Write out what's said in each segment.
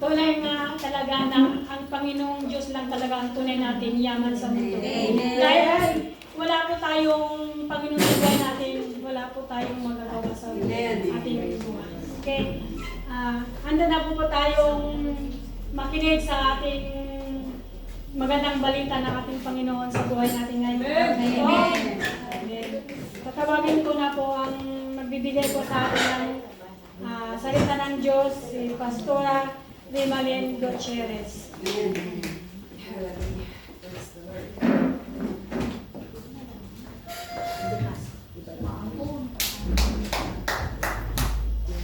tunay nga talaga na ang Panginoong Diyos lang talaga ang tunay natin yaman sa mundo. Amen. Dahil wala po tayong Panginoon sa buhay natin, wala po tayong magagawa sa ating buhay. Okay? Handa na po tayong makinig sa ating magandang balita ng ating Panginoon sa buhay natin ngayon. Amen. Amen. Tatawagin ko na po ang magbibigay po sa atin ng salita ng Diyos, si Pastora Rimalyn Gutierrez.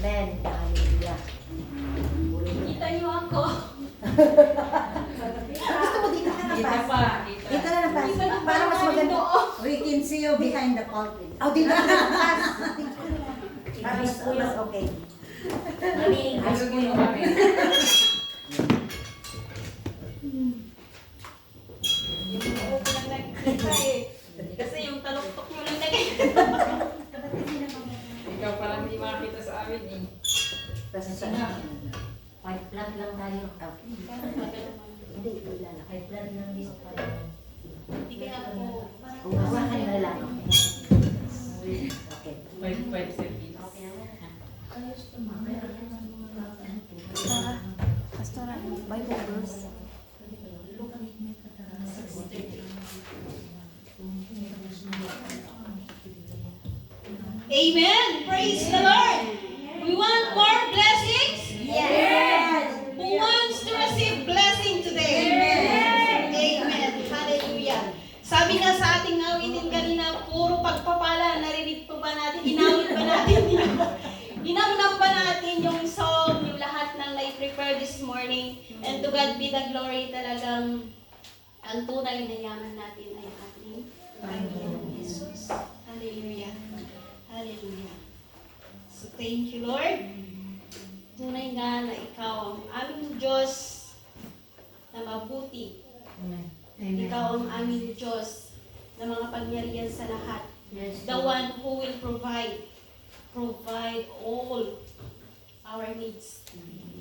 Amen. Hallelujah. Kita niyo ako. Gusto mo dito ka na pa? Dito na pa. Kita niyo Para mas maganda. We can see you behind the pulpit. Oh, dito ka na pa. Para mas okay. Mami, ayos ko yung kami. Kasi yung taluktok mo lang nakikita. Ikaw parang hindi makakita sa amin eh. Kasi sa white blood lang tayo. Okay. Hindi, kilala. White blood lang dito tayo. Hindi kaya ako. Kung hawakan na lang. Okay. 5 service. Okay na. Ayos naman. Pastora, Bible verse. Amen! Praise the Lord! We want more blessings? Yes! Who wants to receive blessing today? Amen! Hallelujah! Sabi nga sa ating awitin kanina, puro pagpapala. Narinig pa ba natin? Inawit ba natin? Inamnam ba natin yung song, yung lahat ng na-prepare this morning? And to God be the glory, talagang ang tunay na yaman natin ay ating Panginoon Jesus. Hallelujah. Hallelujah. So thank you, Lord. Tunay nga na ikaw ang aming Diyos na mabuti. Ikaw ang aming Diyos na mga pangyarihan sa lahat. The one who will provide all our needs.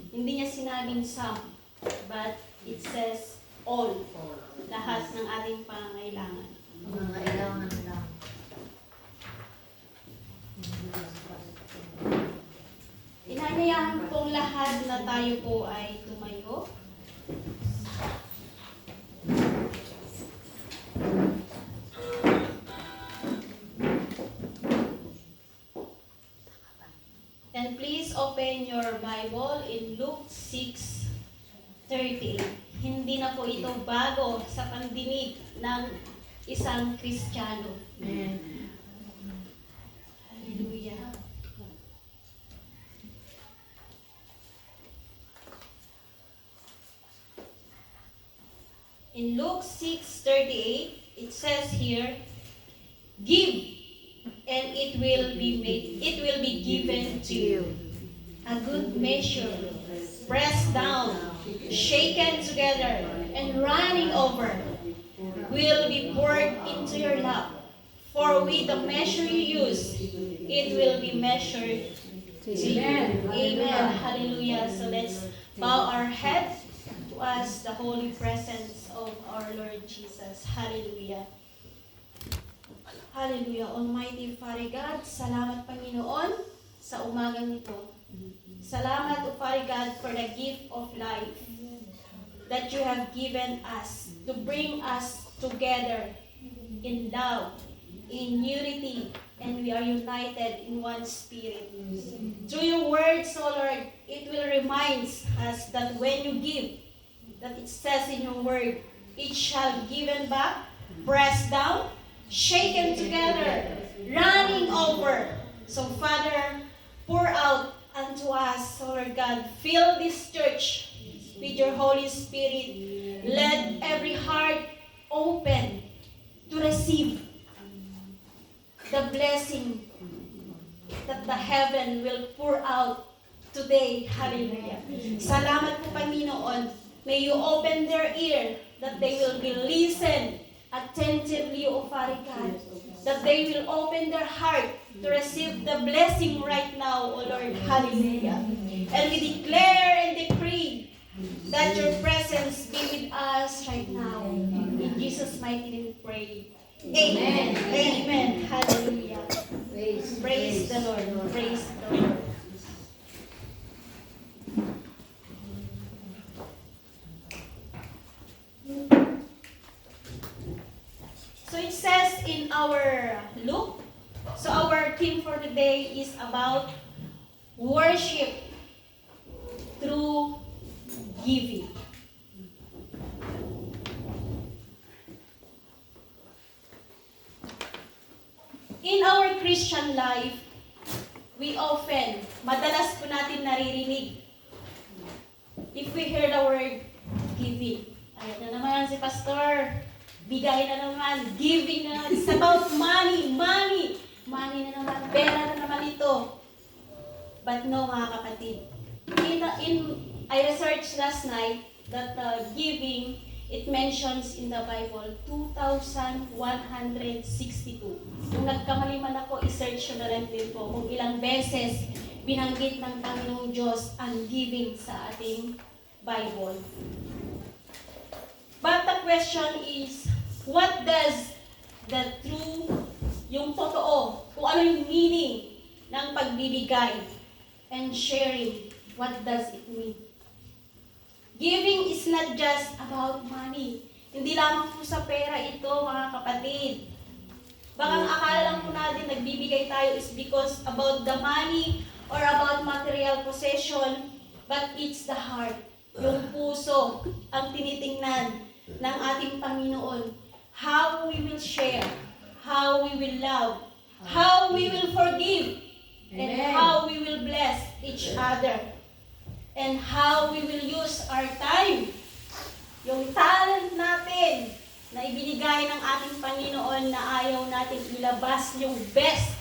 Hindi niya sinabing some, but it says all. Lahat ng ating pangangailangan. Mga kailangan lang. Inanyayahan pong lahat na tayo po ay tumayo. And please open your Bible in Luke 6:38. Hindi na po ito bago sa pandinig ng isang Kristiyano. Hallelujah. In Luke 6:38, it says here, "Give, and it will be given to you. A good measure, pressed down, shaken together, and running over, will be poured into your lap. For with the measure you use, it will be measured to you." Amen. Hallelujah. So let's bow our heads to us the holy presence of our Lord Jesus. Hallelujah. Hallelujah. Almighty Father God, salamat Panginoon sa umagang ito. Salamat, O Father God, for the gift of life that you have given us to bring us together in love, in unity, and we are united in one spirit. Through your words, O Lord, it will remind us that when you give, that it says in your word, it shall be given back, pressed down, shaken together, running over. So Father, pour out unto us, O Lord God, fill this church with your Holy Spirit. Let every heart open to receive the blessing that the heaven will pour out today. Hallelujah. Salamat po Panginoon. May you open their ear that they will be listen attentively, O Father God. That they will open their heart to receive the blessing right now, O Lord. Hallelujah. And we declare and decree that your presence be with us right now. In Jesus' mighty name we pray. Amen. Amen. Hallelujah. Praise the Lord. Praise the Lord. So it says in our Luke, so our theme for today is about worship through giving. In our Christian life, madalas po natin naririnig, if we hear the word giving, ayun na naman si pastor, bigay na naman, giving na naman, it's about money na naman, pera na naman ito. But no, mga kapatid, I researched last night that giving, it mentions in the Bible 2,162. Kung nagkamali man ako, i-search na lang din po kung ilang beses binanggit ng Panginoong Diyos ang giving sa ating Bible. But the question is, what does the true, yung totoo, kung ano yung meaning ng pagbibigay and sharing, what does it mean? Giving is not just about money. Hindi lamang po sa pera ito, mga kapatid. Baka ang akala lang po natin nagbibigay tayo is because about the money or about material possession, but it's the heart. Yung puso ang tinitingnan ng ating Panginoon. How we will share, how we will love, how we will forgive, and how we will bless each other. And how we will use our time, yung talent natin na ibinigay ng ating Panginoon na ayaw natin ilabas yung best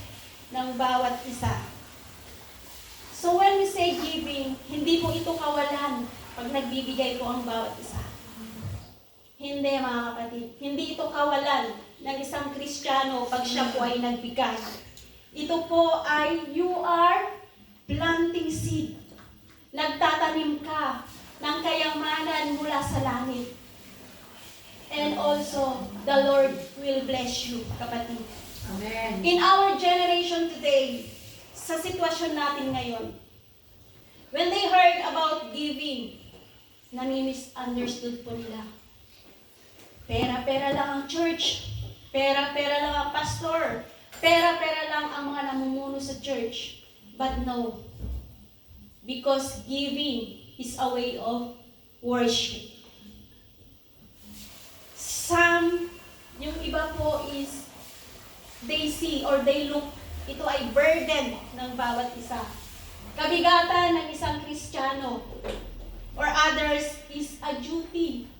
ng bawat isa. So when we say giving, hindi po ito kawalan pag nagbibigay po ang bawat isa. Hindi, mga kapatid. Hindi ito kawalan ng isang Kristiyano pag siya po ay nagbigay. Ito po ay you are planting seed. Nagtatanim ka ng kayamanan mula sa langit. And also, the Lord will bless you, kapatid. Amen. In our generation today, sa sitwasyon natin ngayon, when they heard about giving, nami-misunderstood po nila. Pera-pera lang ang church. Pera-pera lang ang pastor. Pera-pera lang ang mga namumuno sa church. But no. Because giving is a way of worship. Yung iba po is, they see or they look, ito ay burden ng bawat isa. Kabigatan ng isang Kristiyano or others is a duty.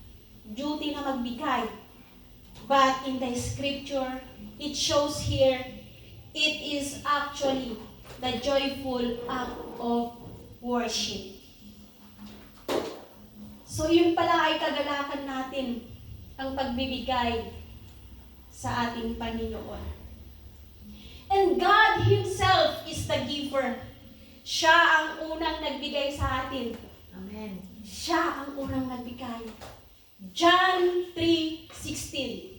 Duty na magbigay. But in the scripture, it shows here, it is actually the joyful act of worship. So yun pala ay kagalakan natin ang pagbibigay sa ating Panginoon. And God Himself is the giver. Siya ang unang nagbigay sa atin. Amen. Siya ang unang nagbigay. John 3:16.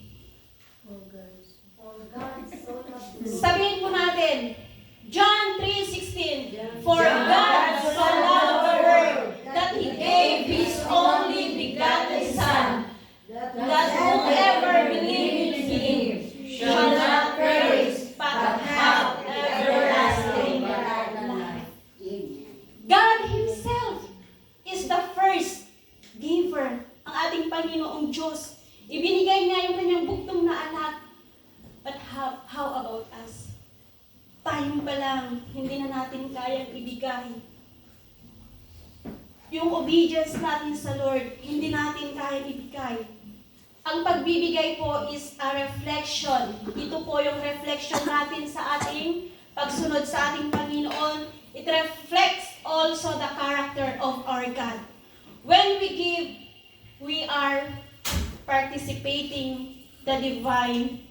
Sabihin po natin, John 3:16. For God so loved the world that He gave His only begotten Son, that whoever believes in Him shall not perish, but have everlasting life. God Himself is the first giver. Ang ating Panginoong Diyos, ibinigay niya yung kanyang bugtong na anak. But how about us? Tayo pa lang, hindi na natin kayang ibigay. Yung obedience natin sa Lord, hindi natin kayang ibigay. Ang pagbibigay po is a reflection. Ito po yung reflection natin sa ating pagsunod sa ating Panginoon. It reflects also the character of our God. When we give, we are participating the divine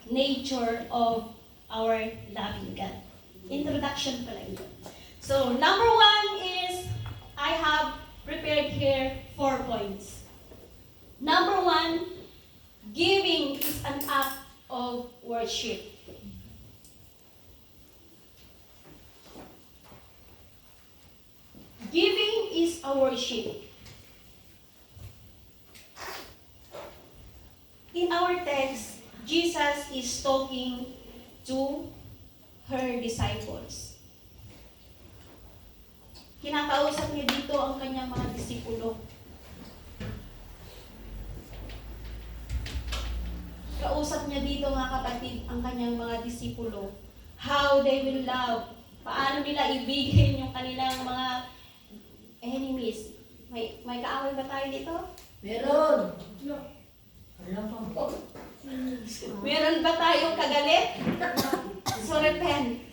nature of our loving God. Introduction pala ito. So, number one is, I have prepared here 4 points. Number 1, giving is an act of worship. Giving is a worship. In our text, Jesus is talking to her disciples. Kinakausap niya dito ang kanyang mga disipulo. Kausap niya dito, mga kapatid, ang kanyang mga disipulo. How they will love. Paano nila ibigay yung kanilang mga enemies. May kaaway ba tayo dito? Meron. Alam ko. Meron ba tayong kagalit? So repent.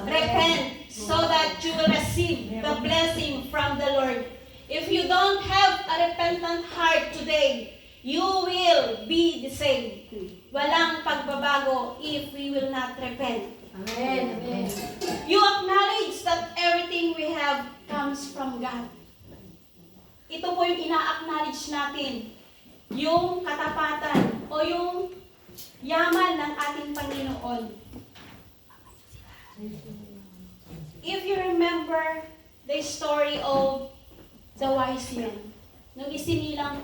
Repent so that you will receive the blessing from the Lord. If you don't have a repentant heart today, you will be the same. Walang pagbabago if we will not repent. Amen. Amen. You acknowledge that everything we have comes from God. Ito po yung ina-acknowledge natin. Yung katapatan o yung yaman ng ating Panginoon. If you remember the story of the wise men, nung isinilang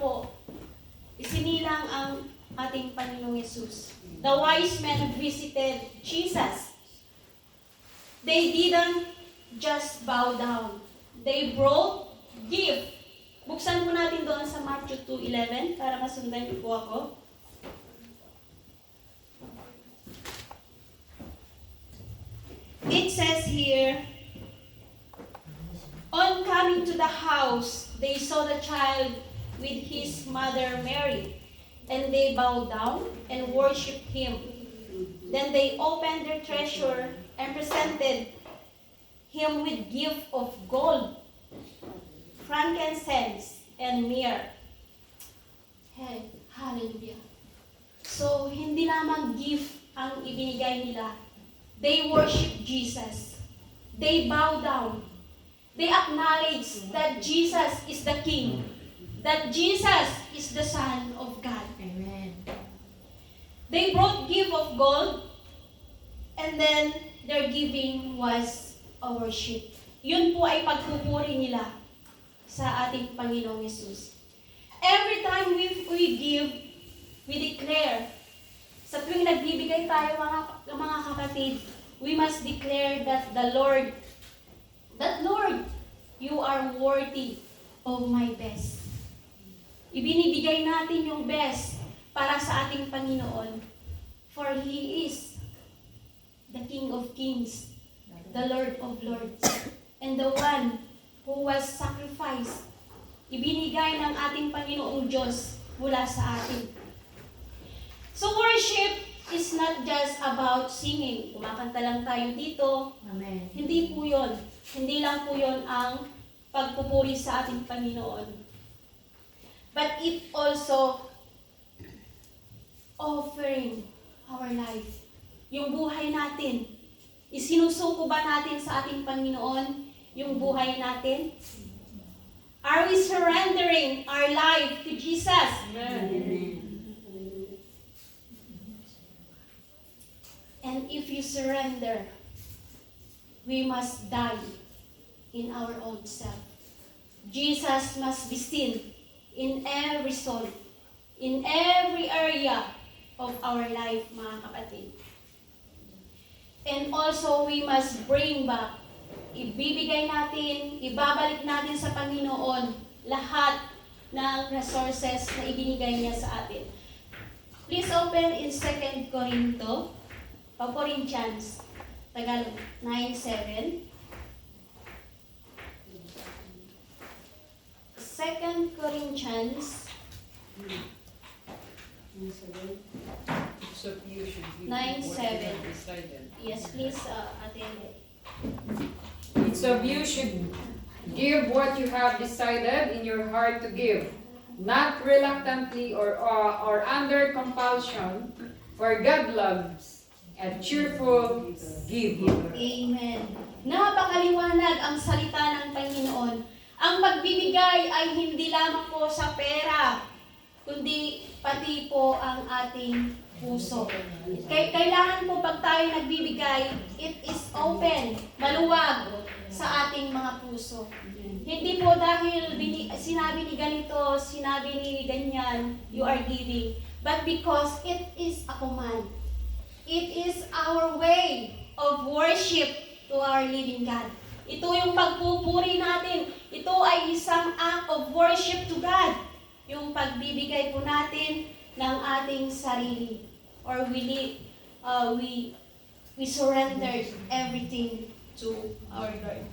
ang ating Panginoong Yesus. The wise men visited Jesus. They didn't just bow down. They brought gift. Buksan po natin doon sa Matthew 2:11 para masundan niyo po ako. It says here, on coming to the house, they saw the child with his mother Mary, and they bowed down and worshipped him. Then they opened their treasure and presented him with gift of gold, frankincense, and myrrh. Hey, hallelujah. So, hindi lamang gift ang ibinigay nila. They worship Jesus. They bow down. They acknowledge that Jesus is the King. That Jesus is the Son of God. Amen. They brought gift of gold, and then their giving was a worship. Yun po ay pagpupuri nila sa ating Panginoong Yesus. Every time we give, we declare. Sa tuwing nagbibigay tayo mga kapatid, we must declare that Lord, you are worthy of my best. Ibinibigay natin yung best para sa ating Panginoon. For He is the King of Kings, the Lord of Lords, and the one who was sacrificed. Ibinigay ng ating Panginoong Diyos mula sa atin. So worship is not just about singing. Kumakanta lang tayo dito. Amen. Hindi po yun. Hindi lang po yun ang pagpupuri sa ating Panginoon. But it also offering our life. Yung buhay natin. Isinusuko ba natin sa ating Panginoon yung buhay natin? Are we surrendering our life to Jesus? Amen. And if you surrender, we must die in our old self. Jesus must be seen in every soul, in every area of our life, mga kapatid. And also, we must bring back, ibibigay natin, ibabalik natin sa Panginoon lahat ng resources na ibinigay niya sa atin. Please open in 2 Corinthians, Tagalog, 9:7. 2 Corinthians So you should give 9:7. what you have decided. Yes, please attend it. Each of you should give what you have decided in your heart to give, not reluctantly or under compulsion, for God loves a cheerful giver. Amen. Napakaliwanag ang salita ng Panginoon. Ang pagbibigay ay hindi lamang po sa pera, kundi pati po ang ating puso. Kailangan po pag tayo nagbibigay, it is open, maluwag sa ating mga puso. Hindi po dahil sinabi ni ganito, sinabi ni ganyan, you are giving. But because it is a command. It is our way of worship to our living God. Ito yung pagpupuri natin. Ito ay isang act of worship to God. Yung pagbibigay po natin ng ating sarili. Or we surrender everything to our Lord.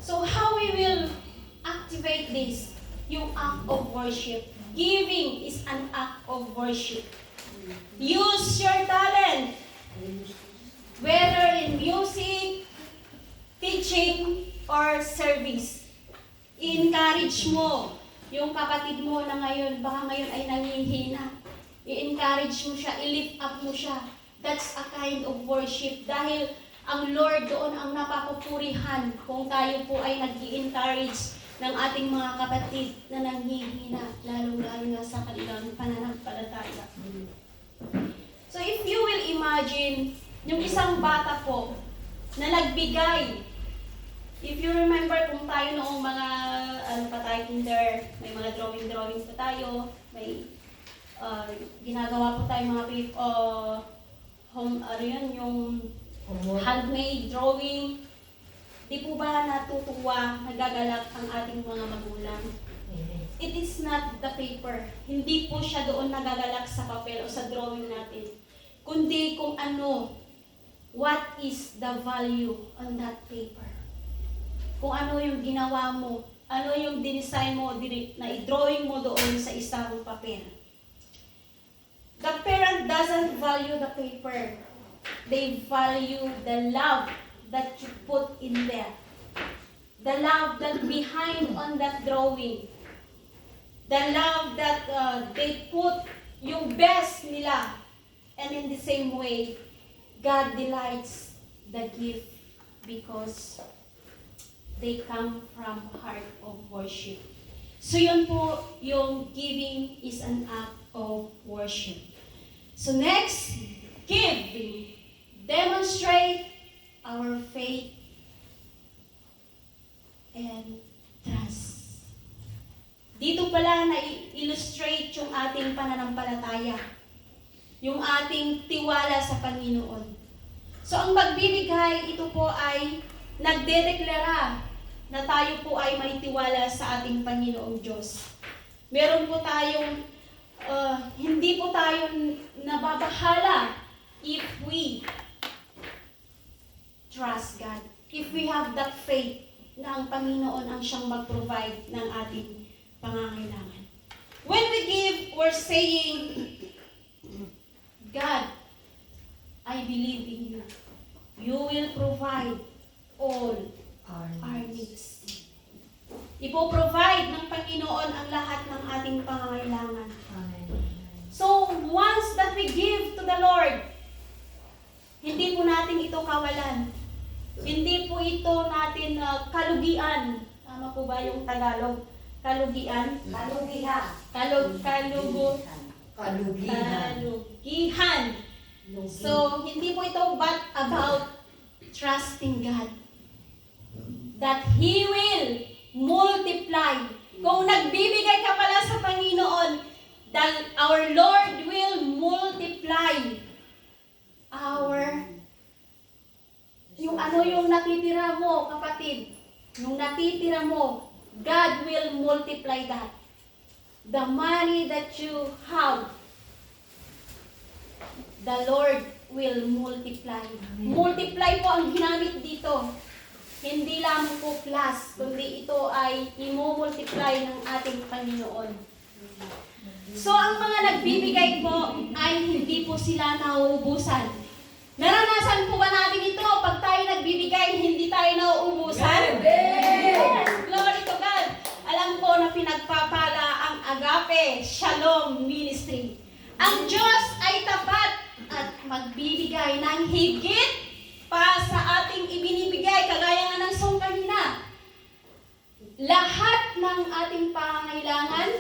So how we will activate this? Yung act of worship. Giving is an act of worship. Use your talent. Whether in music, teaching, or service. I-encourage mo yung kapatid mo na ngayon, baka ngayon ay nangihina. I-encourage mo siya, i-lift up mo siya. That's a kind of worship. Dahil ang Lord doon ang napapupurihan kung tayo po ay nag-i-encourage ng ating mga kapatid na nanghihina, lalong-lalo na sa kanilang pananampalataya. So if you will imagine, yung isang bata po na nagbigay, if you remember kung tayo noong mga, kinder, may mga drawing pa tayo, may ginagawa po tayo mga yung handmade drawing. Di po ba natutuwa, nagagalak ang ating mga magulang? It is not the paper. Hindi po siya doon nagagalak sa papel o sa drawing natin. Kundi kung ano, what is the value on that paper. Kung ano yung ginawa mo, ano yung dinesign mo, na i-drawing mo doon sa isang papel. The parent doesn't value the paper. They value the love that you put in there. The love that behind on that drawing. The love that they put yung best nila. And in the same way, God delights the gift because they come from heart of worship. So yun po, yung giving is an act of worship. So next, giving. Demonstrate our faith and trust. Dito pala na-illustrate yung ating pananampalataya. Yung ating tiwala sa Panginoon. So ang pagbibigay, ito po ay nagdedeklara na tayo po ay may tiwala sa ating Panginoong Diyos. Meron po tayong, hindi po tayo nababahala if we trust God. If we have that faith na ang Panginoon ang siyang mag-provide ng ating pangangailangan. When we give, we're saying, God, I believe in you. You will provide all our needs. Ipo-provide ng Panginoon ang lahat ng ating pangangailangan. So, once that we give to the Lord, hindi po natin ito kawalan. Hindi po ito natin kalugian. Tama po ba yung Tagalog? Kalugian? Kalugihan. Kalugihan. So, hindi po ito but about trusting God. That He will multiply. Kung nagbibigay ka pala sa Panginoon, that our Lord will multiply yung natitira mo, kapatid. Yung natitira mo, God will multiply that. The money that you have, the Lord will multiply. Multiply po ang ginamit dito. Hindi lamang po plus, kundi ito ay i-multiply ng ating Panginoon. So, ang mga nagbibigay po ay hindi po sila nauubusan. Naranasan po ba natin ito? Pag tayo nagbibigay, hindi tayo nauubusan? Yes! Glory to God! Alam ko na pinagpapala ang Agape Shalom Ministry. Ang Diyos ay tapat at magbibigay ng higit pa sa ating ibinibigay, kagaya nga ng song kanina. lahat ng ating pangangailangan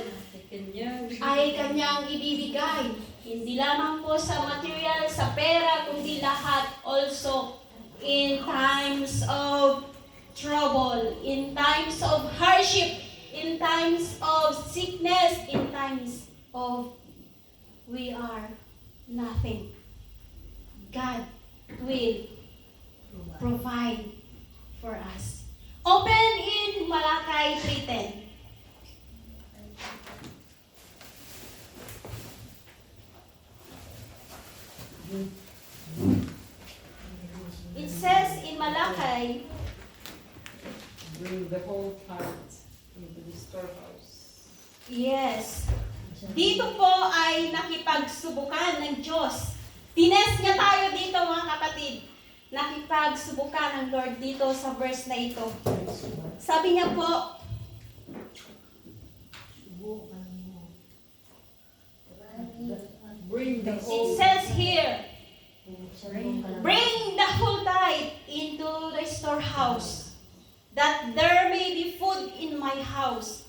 ay kanyang ibibigay. Hindi lamang po sa material, sa pera, kundi lahat also in times of trouble, in times of hardship, in times of sickness, in times of we are nothing. God will provide for us. Open in Malakay 3:10. It says in Malakay, Bring the whole heart into the storehouse. yes, dito po ay nakipagsubukan ng Diyos. Tines niya tayo dito mga kapatid. Nakipagsubukan ng Lord dito sa verse na ito. Sabi niya po, Bring the it whole says here, Bring bring the whole tithe into the storehouse, that there may be food in my house.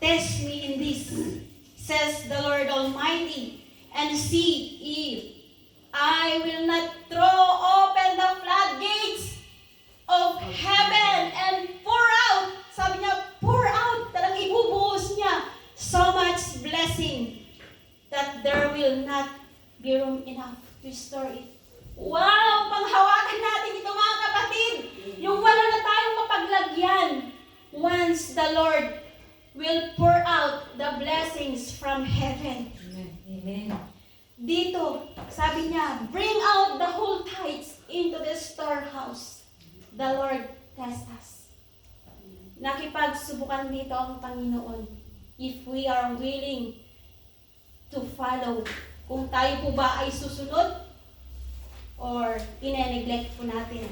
Test me in this, says the Lord Almighty, and see if I will not throw open the floodgates of heaven and pour out. Sabi niya, pour out. Talagang ibubuhos niya so much blessing that there will not be room enough to store it. Wow! Panghawakan natin ito mga kapatid. Yung wala na tayong mapaglagyan. Once the Lord will pour out the blessings from heaven. Amen. Dito, sabi niya, bring out the whole tithes into the storehouse. The Lord test us. Nakipagsubukan dito ang Panginoon. If we are willing to follow. Kung tayo po ba ay susunod or ine-neglect po natin.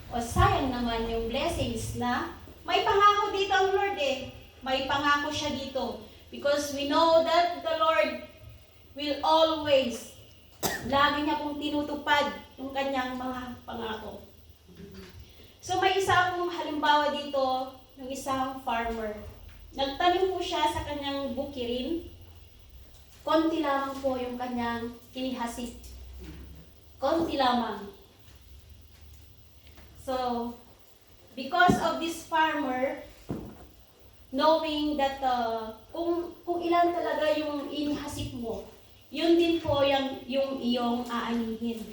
O sayang naman yung blessings na may pangako dito ang Lord eh. May pangako siya dito. Because we know that the Lord will always, lagi niya pong tinutupad yung kanyang mga pangako. So may isa akong halimbawa dito ng isang farmer. Nagtanim po siya sa kanyang bukirin. Konti lamang po yung kanyang inihasik. Konti lamang. So, because of this farmer, knowing that kung ilan talaga yung inihasik mo, yun din po yung iyong aanihin.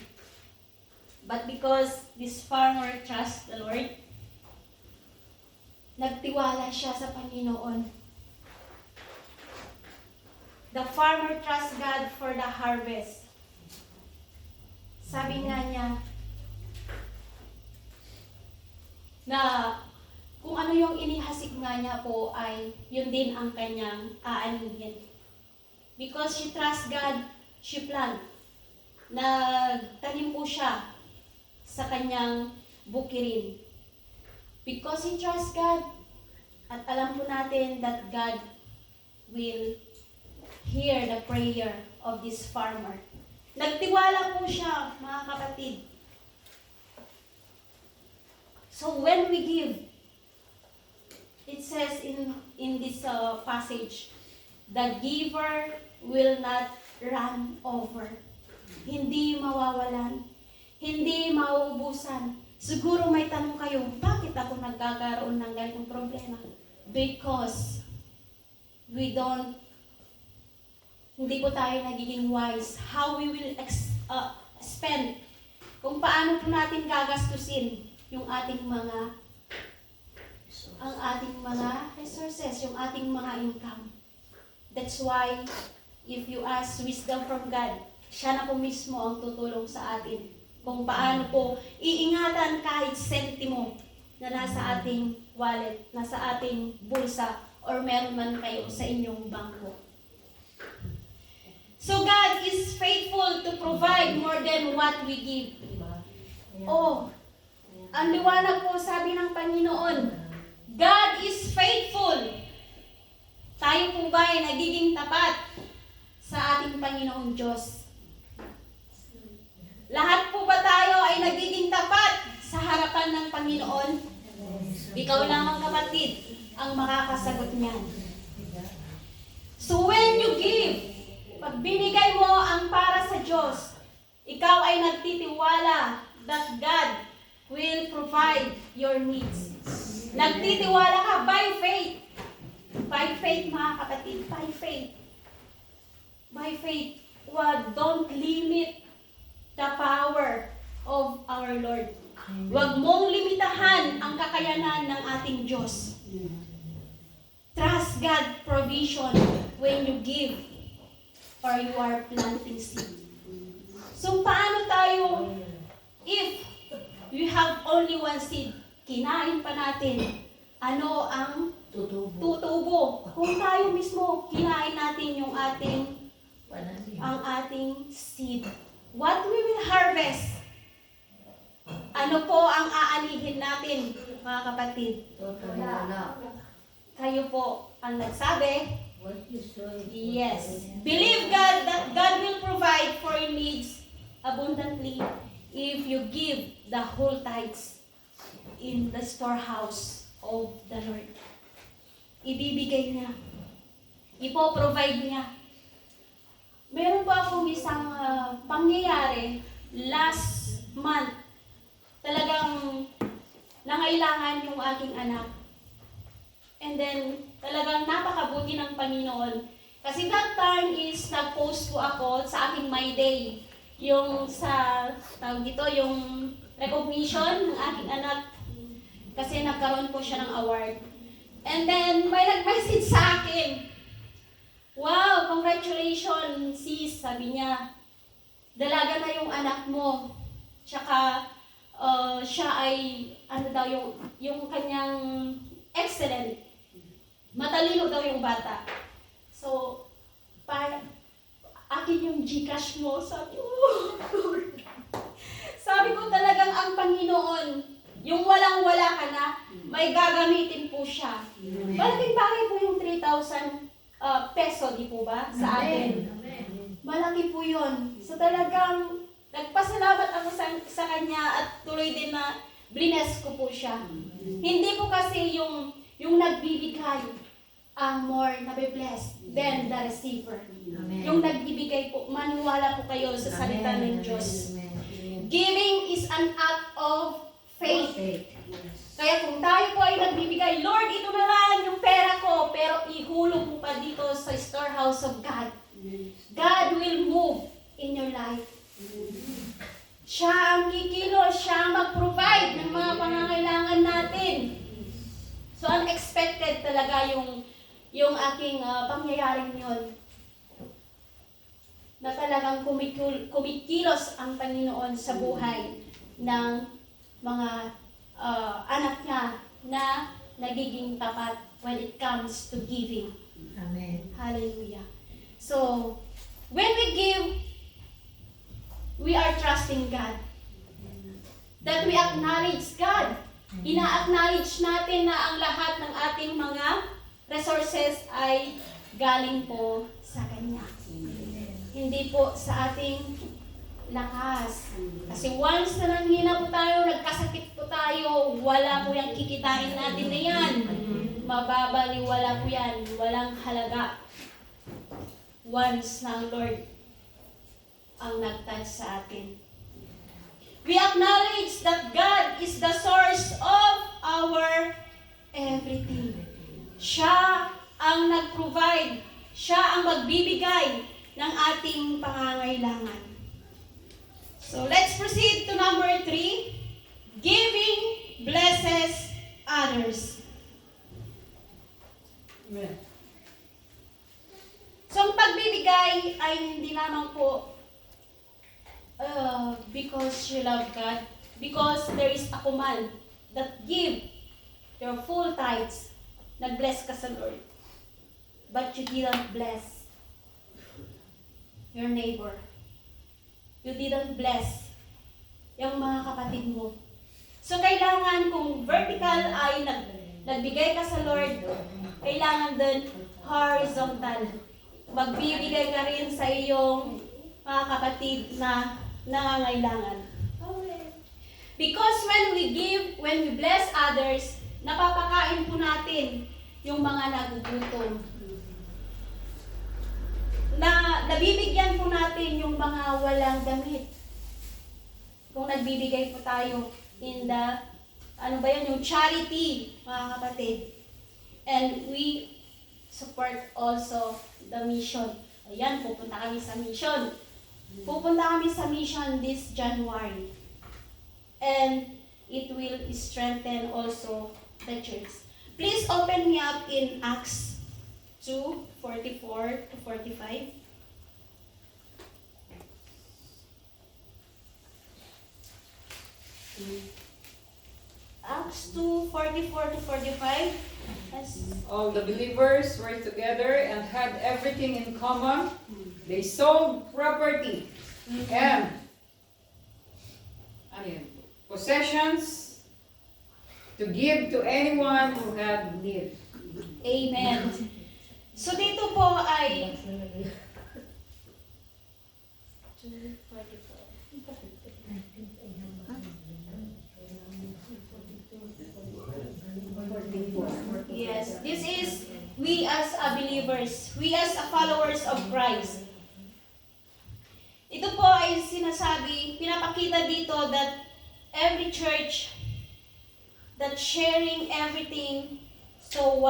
But because this farmer trusts the Lord, nagtiwala siya sa Panginoon. The farmer trusts God for the harvest. Sabi nga niya, na kung ano yung inihasik nga niya po ay yun din ang kanyang aanihin. Because she trusts God, she planned. Nagtanim po siya sa kanyang bukirin. Because he trusts God, at alam po natin that God will hear the prayer of this farmer. Nagtiwala po siya, mga kapatid. So when we give, it says in this passage, the giver will not run over. Hindi mawawalan. Hindi mauubusan. Siguro may tanong kayo, bakit ako nagkakaroon ng ganitong problema? Because hindi po tayo nagiging wise how we will spend, kung paano po natin gagastusin yung ating mga resources, yung ating mga income. That's why, if you ask wisdom from God, siya na po mismo ang tutulong sa atin kung paano po iingatan kahit sentimo na nasa ating wallet, nasa ating bulsa, or meron man kayo sa inyong bangko. So God is faithful to provide more than what we give. Oh, ang liwanag po sabi ng Panginoon, God is faithful. Tayo po ba ay nagiging tapat sa ating Panginoong Diyos? Lahat po ba tayo ay nagiging tapat sa harapan ng Panginoon? Ikaw lamang kapatid, ang makakasagot niyan. So when you give, pag binigay mo ang para sa Diyos, ikaw ay nagtitiwala that God will provide your needs. Nagtitiwala ka by faith. By faith, mga kapatid, by faith. By faith. Don't limit the power of our Lord. Huwag mong limitahan ang kakayanan ng ating Diyos. Trust God provision when you give or you are planting seed. So paano tayo, if we have only one seed, kinain pa natin, ano ang tutubo? Kung tayo mismo, kinain natin yung ang ating seed. What we will harvest? Ano po ang aanihin natin, mga kapatid? Kayo po ang nagsabi. Yes. Believe God that God will provide for your needs abundantly if you give the whole tithes in the storehouse of the Lord. Ibibigay niya. Ipo-provide niya. Meron pa akong isang pangyayari last month. Talagang nangailangan yung aking anak. And then, talagang napakabuti ng Panginoon. Kasi that time is nag-post po ako sa aking My Day. Yung sa, tawag dito, yung recognition ng aking anak. Kasi nagkaroon po siya ng award. And then, may nag-message sa akin. Wow, congratulations, sis, sabi niya. Dalaga na yung anak mo. Tsaka, siya ay, ano daw, yung kanyang excellent. Matalino daw yung bata. So, akin yung Gcash mo. Sabi, oh, Lord. Sabi ko talagang ang Panginoon, yung walang-wala ka na, may gagamitin po siya. Malaking bagay po yung 3,000 peso, di po ba? Sa atin. Malaki po yun. So talagang nagpasalamat ako sa kanya at tuloy din na bless ko po siya. Hindi po kasi yung nagbibigay ang more nabe-bless than the receiver. Yung nagbibigay po, maniwala po kayo sa salita ng Diyos. Giving is an act of faith. Kaya kung tayo po ay nagbibigay, Lord, ito na lang yung pera ko, pero ihulog mo pa dito sa storehouse of God. God will move in your life. Siya ang kikilos, siya ang mag-provide ng mga pangangailangan natin. So unexpected talaga yung aking pangyayaring yun. Na talagang kumikilos ang Panginoon sa buhay ng mga anak niya na nagiging tapat when it comes to giving. Amen. Hallelujah. So, when we give, we are trusting God. That we acknowledge God. Ina-acknowledge natin na ang lahat ng ating mga resources ay galing po sa Kanya. Hindi po sa ating lakas. Kasi once na nanghina po tayo, nagkasakit po tayo, wala po yung kikitain natin na yan. Mababaliwala po yan. Walang halaga. Once na ang Lord ang nag-touch sa atin. We acknowledge that God is the source of our everything. Siya ang nag-provide. Siya ang magbibigay ng ating pangangailangan. So let's proceed to number 3. Giving blesses others. So ang pagbibigay ay hindi lamang po because you love God, because there is a command that give your full tithes. Nag-bless ka sa Lord. But you didn't bless your neighbor. You didn't bless yung mga kapatid mo. So, kailangan kung vertical ay nagbigay ka sa Lord, kailangan din horizontal. Magbibigay ka rin sa iyong mga kapatid na nangangailangan. Because when we give, when we bless others, napapakain po natin yung mga nagugutom. Nabibigyan po natin yung mga walang damit. Kung nagbibigay po tayo in the, yung charity, mga kapatid. And we support also the mission. Ayan, pupunta kami sa mission. Pupunta kami sa mission this January. And it will strengthen also the church. Please open me up in Acts 2:44 to 45. Acts 2:44 to 45. Yes. All the believers were together and had everything in common. They sold property and possessions to give to anyone who had need. Amen. So dito po ay 2:44. Yes, this is we as a believers, we as a followers of Christ. Ito po ay sinasabi, pinapakita dito that every church that sharing everything so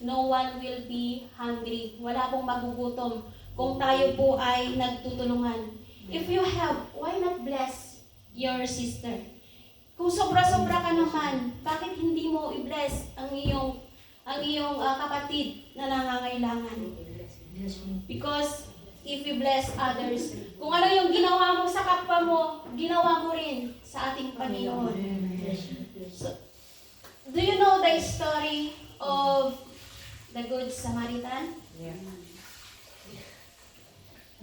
no one will be hungry. Wala pong magugutom kung tayo po ay nagtutulungan. If you have, why not bless your sister? Kung sobra-sobra ka naman, bakit hindi mo i-bless ang iyong kapatid na nangangailangan? Because if you bless others, kung ano yung ginawa mo sa kapwa mo, ginawa mo rin sa ating Panginoon. So, do you know the story of the Good Samaritan? Yeah.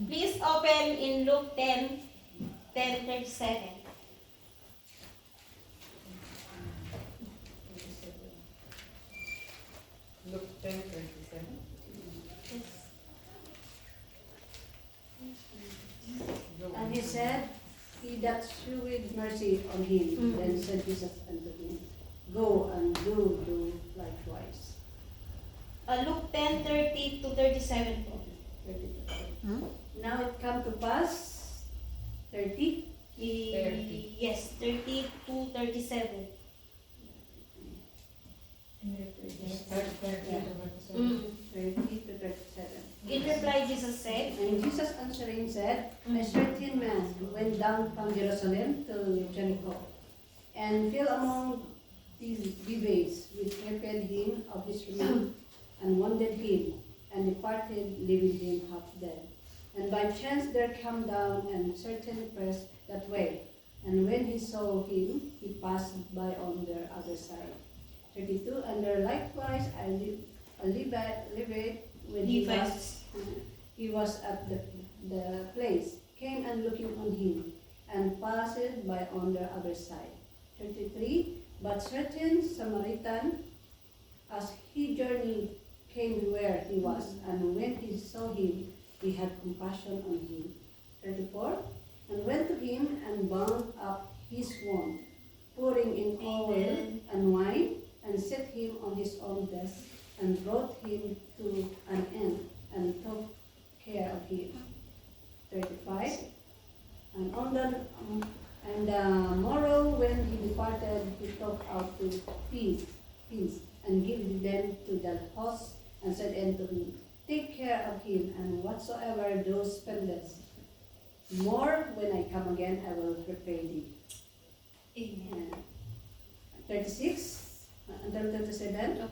Please open in Luke 10:37. Luke 10:27. And he said, he that shewed mercy on him, then said Jesus unto him, Go and do likewise. Luke 10:30 to 37 po. Now it come to pass, 30, Yes, 30 to 37. Mm. 30 to 37. In reply, Jesus said, And Jesus answering said, A certain man went down from Jerusalem to Jericho, and fell among these thieves, which stripped him of his raiment, and wounded him, and departed, leaving him half dead. And by chance there came down a certain priest that way, and when he saw him, he passed by on the other side. 32. And there likewise a Levite, when he was at the place, came and looking on him, and passed by on the other side. 33. But certain Samaritan, as he journeyed, came where he was, and when he saw him, he had compassion on him. 34. And went to him and bound up his wound, pouring in oil and wine, and set him on his own desk, and brought him to an end, and took care of him. 35. And on the morrow when he departed, he took out 2 pins, and gave them to the host, and said unto him, Take care of him, and whatsoever thou spendest more, when I come again, I will repay thee. Amen. 36 until 37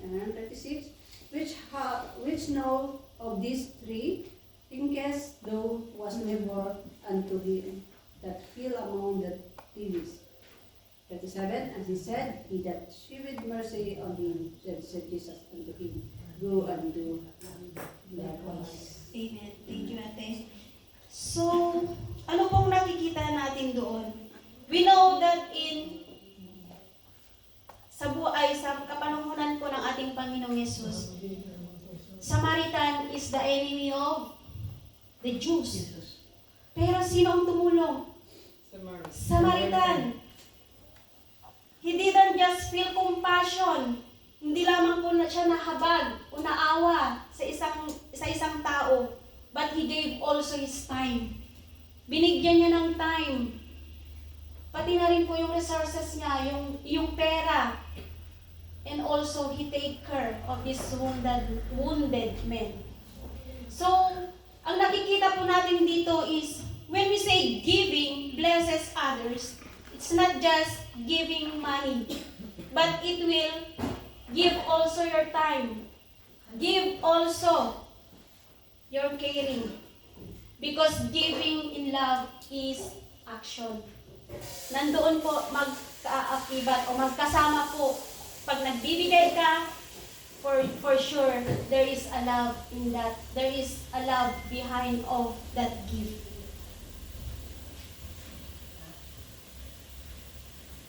and 36. Which know of these 3 thinkest thou was neighbor unto him that fell among the thieves? 37. And he said, He that shewed mercy on him, said Jesus unto him, Go and do likewise. Amen. Thank you, Ate. So, ano pong nakikita natin doon? We know that sa kapanahunan po ng ating Panginoong Yesus, Samaritan is the enemy of the Jews. Pero sino ang tumulong? Samaritan. He didn't just feel compassion Hindi lamang po na siya nahabag o naawa sa isang tao, but He gave also His time. Binigyan niya ng time. Pati na rin po yung resources niya, yung pera. And also, He take care of this wounded men. So, ang nakikita po natin dito is, when we say giving blesses others, it's not just giving money, but it will give also your time. Give also your caring. Because giving in love is action. Nandoon po magkaakibat o magkasama po. Pag nagbibigay ka, for sure, there is a love in that. There is a love behind of that gift.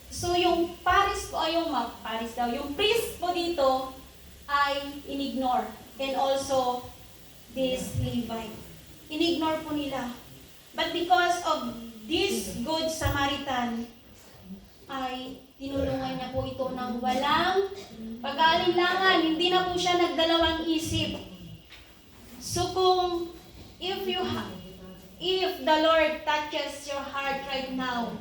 So yung Paris po, yung priest po dito ay inignore. And also, this Levite. Inignore po nila. But because of this good Samaritan, ay tinulungan niya po ito ng walang pag-aalinlangan. Hindi na po siya nagdalawang isip. So if the Lord touches your heart right now,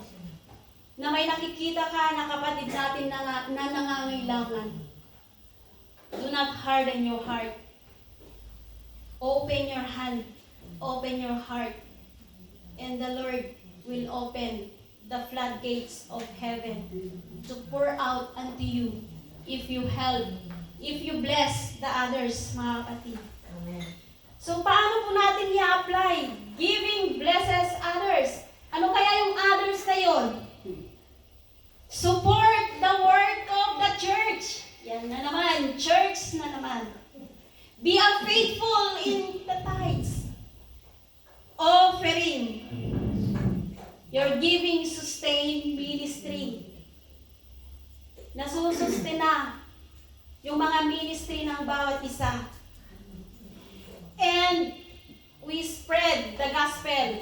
na may nakikita ka na kapatid natin na nangangailangan, do not harden your heart. Open your hand. Open your heart. And the Lord will open the floodgates of heaven to pour out unto you if you help, if you bless the others, mga kapatid. Amen. So, paano po natin i-apply? Giving blesses others. Ano kaya yung others na yun? Support the work of the church. Yan na naman, church na naman. Be faithful in the tithes. Offering. Your giving sustain ministry. Nasusustina yung mga ministry ng bawat isa. And we spread the gospel.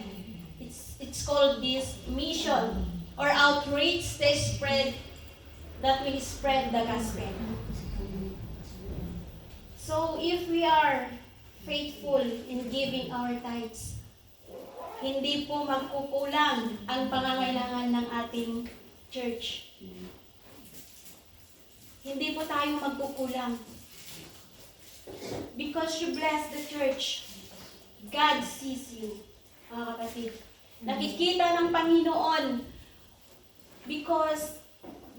It's called this mission or outreach. They spread that we spread the gospel. So if we are faithful in giving our tithes, hindi po magkukulang ang pangangailangan ng ating church. Hindi po tayo magkukulang. Because you bless the church, God sees you, mga kapatid. Nakikita ng Panginoon because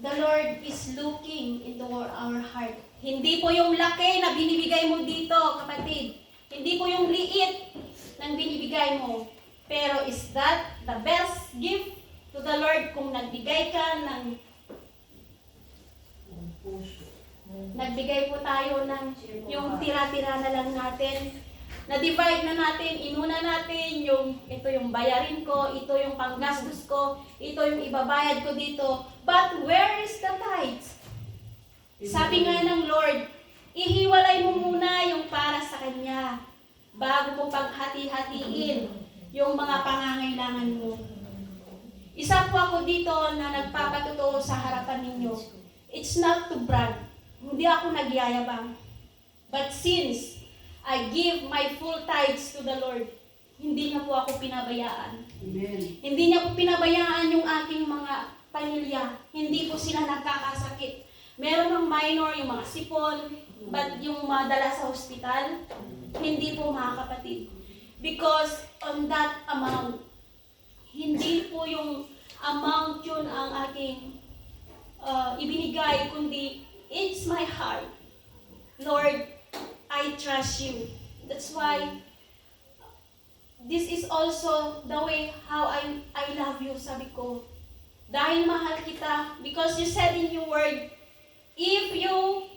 the Lord is looking into our heart. Hindi po yung laki na binibigay mo dito, kapatid. Hindi po yung liit ng binibigay mo. Pero is that the best gift to the Lord kung nagbigay ka ng nagbigay po tayo ng yung tira-tira na lang natin, na-divide na natin, inuna natin yung ito yung bayarin ko, ito yung panggastos ko, ito yung ibabayad ko dito. But where is the tithes? Sabi nga ng Lord, ihiwalay mo muna yung para sa Kanya bago mo paghati-hatiin yung mga pangangailangan mo. Isa po ako dito na nagpapatotoo sa harapan ninyo. It's not to brag. Hindi ako nagyayabang. But since I give my full tithes to the Lord, hindi niya po ako pinabayaan. Amen. Hindi niya po pinabayaan yung aking mga pamilya. Hindi po sila nagkakasakit. Meron ng minor, yung mga sipon, but yung madala sa hospital, hindi po, mga kapatid. Because on that amount, hindi po yung amount yun ang aking ibinigay, kundi it's my heart. Lord, I trust you. That's why this is also the way how I love you, sabi ko. Dahil mahal kita, because you said in your word, if you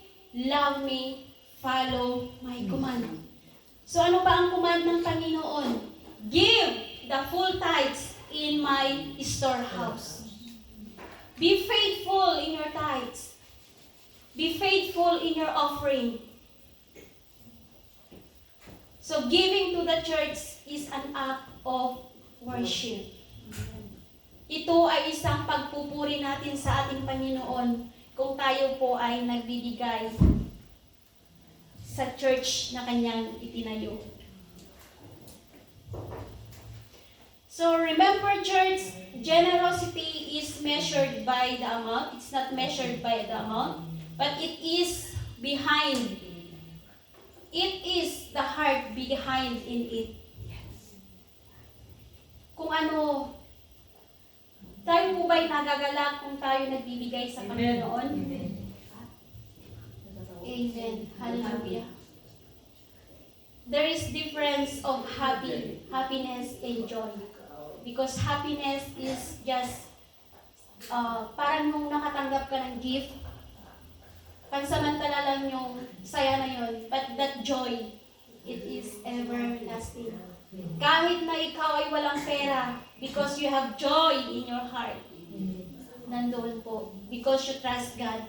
love me, follow my command. So ano ba ang command ng Panginoon? Give the full tithes in my storehouse. Be faithful in your tithes. Be faithful in your offering. So giving to the church is an act of worship. Ito ay isang pagpupuri natin sa ating Panginoon. kung tayo po ay nagbibigay sa church na kanyang itinayo. So remember, church, generosity is measured by the amount. It's not measured by the amount, but it is behind. It is the heart behind in it. Kung ano, tayo po ba'y nagagalak kung tayo nagbibigay sa Panginoon? Amen. Hallelujah. There is difference of happiness and joy. Because happiness is just parang nung nakatanggap ka ng gift, pansamantala lang yung saya na yun. But that joy, it is everlasting. Kahit na ikaw ay walang pera, because you have joy in your heart, nandoon po. Because you trust God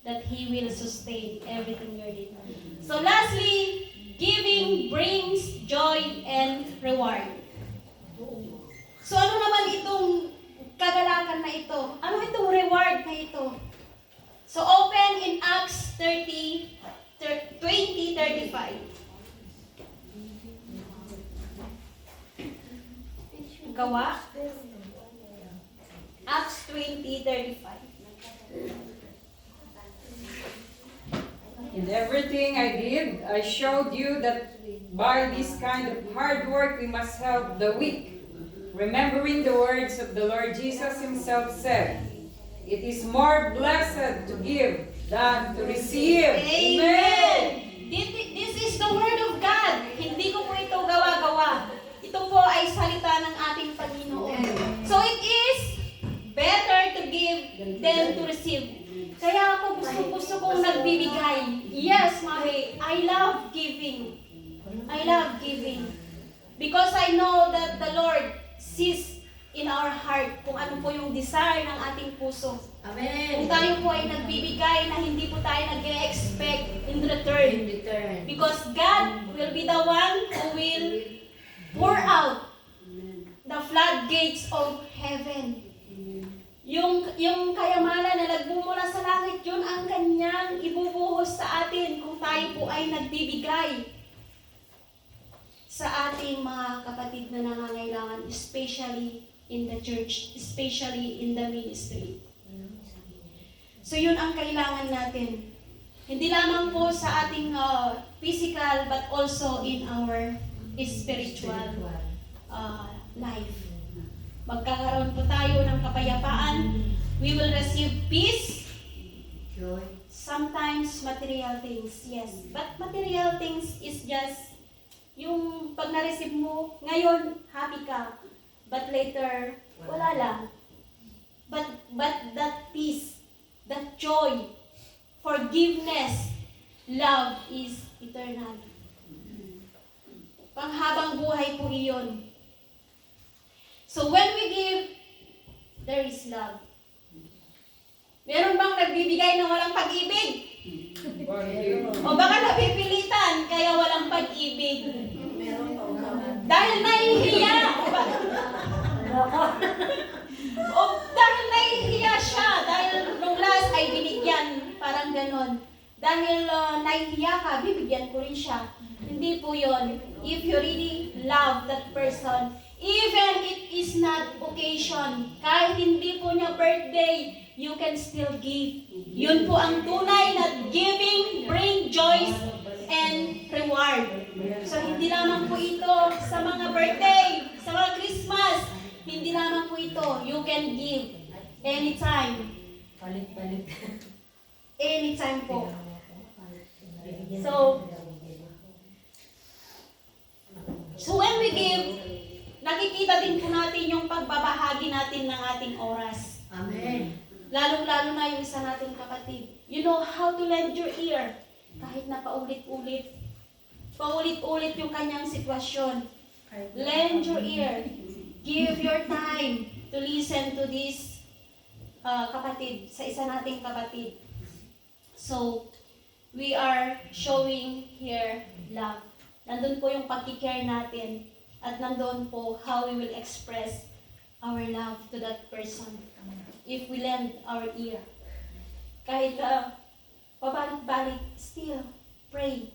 that He will sustain everything you're doing. So lastly, giving brings joy and reward. So ano naman itong kagalakan na ito? Ano itong reward na ito? So open in Acts 20:35. Gawa. Acts 20:35. In everything I did, I showed you that by this kind of hard work we must help the weak. Remembering the words of the Lord Jesus Himself said, "It is more blessed to give than to receive." Amen! This is the word of God. Hindi ko po ito gawa-gawa. Ito po ay salita ng ating Panginoon. So it is better to give than to receive. Kaya ako gusto kong nagbibigay. Yes, Mahi, I love giving. I love giving. Because I know that the Lord sees in our heart kung ano po yung desire ng ating puso. Amen. Kung tayo po ay nagbibigay na hindi po tayo nag-expect in return. Because God will be the one who will pour out the floodgates of heaven. Yung kayamanan na nagmumula sa langit, yun ang kanyang ibubuhos sa atin kung tayo po ay nagbibigay sa ating mga kapatid na nangangailangan, especially in the church, especially in the ministry. So yun ang kailangan natin. Hindi lamang po sa ating physical, but also in our spiritual life. Magkakaroon po tayo ng kapayapaan. We will receive peace. Joy. Sometimes material things, yes. But material things is just yung pag na-receive mo, ngayon, happy ka. But later, wala lang. But that peace, that joy, forgiveness, love is eternal. Panghabang buhay po iyon. So when we give, there is love. Meron bang nagbibigay ng walang pag-ibig? O baka napipilitan kaya walang pag-ibig? Dahil nahihiya. O dahil nahihiya siya. Dahil nung last ay binigyan. Parang ganon. Dahil nahihiya ka, bibigyan ko rin siya. Hindi po yon. If you really love that person, even it is not occasion, kahit hindi po niya birthday, you can still give. Yun po ang tunay na giving bring joy and reward. So hindi lamang po ito sa mga birthday, sa mga Christmas, hindi lamang po ito. You can give anytime. Palit-palit. Anytime po. So when we give, nakikita din po natin yung pagbabahagi natin ng ating oras. Amen. Lalong-lalo na yung isa nating kapatid. You know how to lend your ear. Kahit na paulit-ulit yung kanyang sitwasyon. Lend your ear. Give your time to listen to this kapatid, sa isa nating kapatid. So, we are showing here love. Nandun po yung pagkikare natin. At nandun po how we will express our love to that person. If we lend our ear. kahit pabalik-balik, still pray.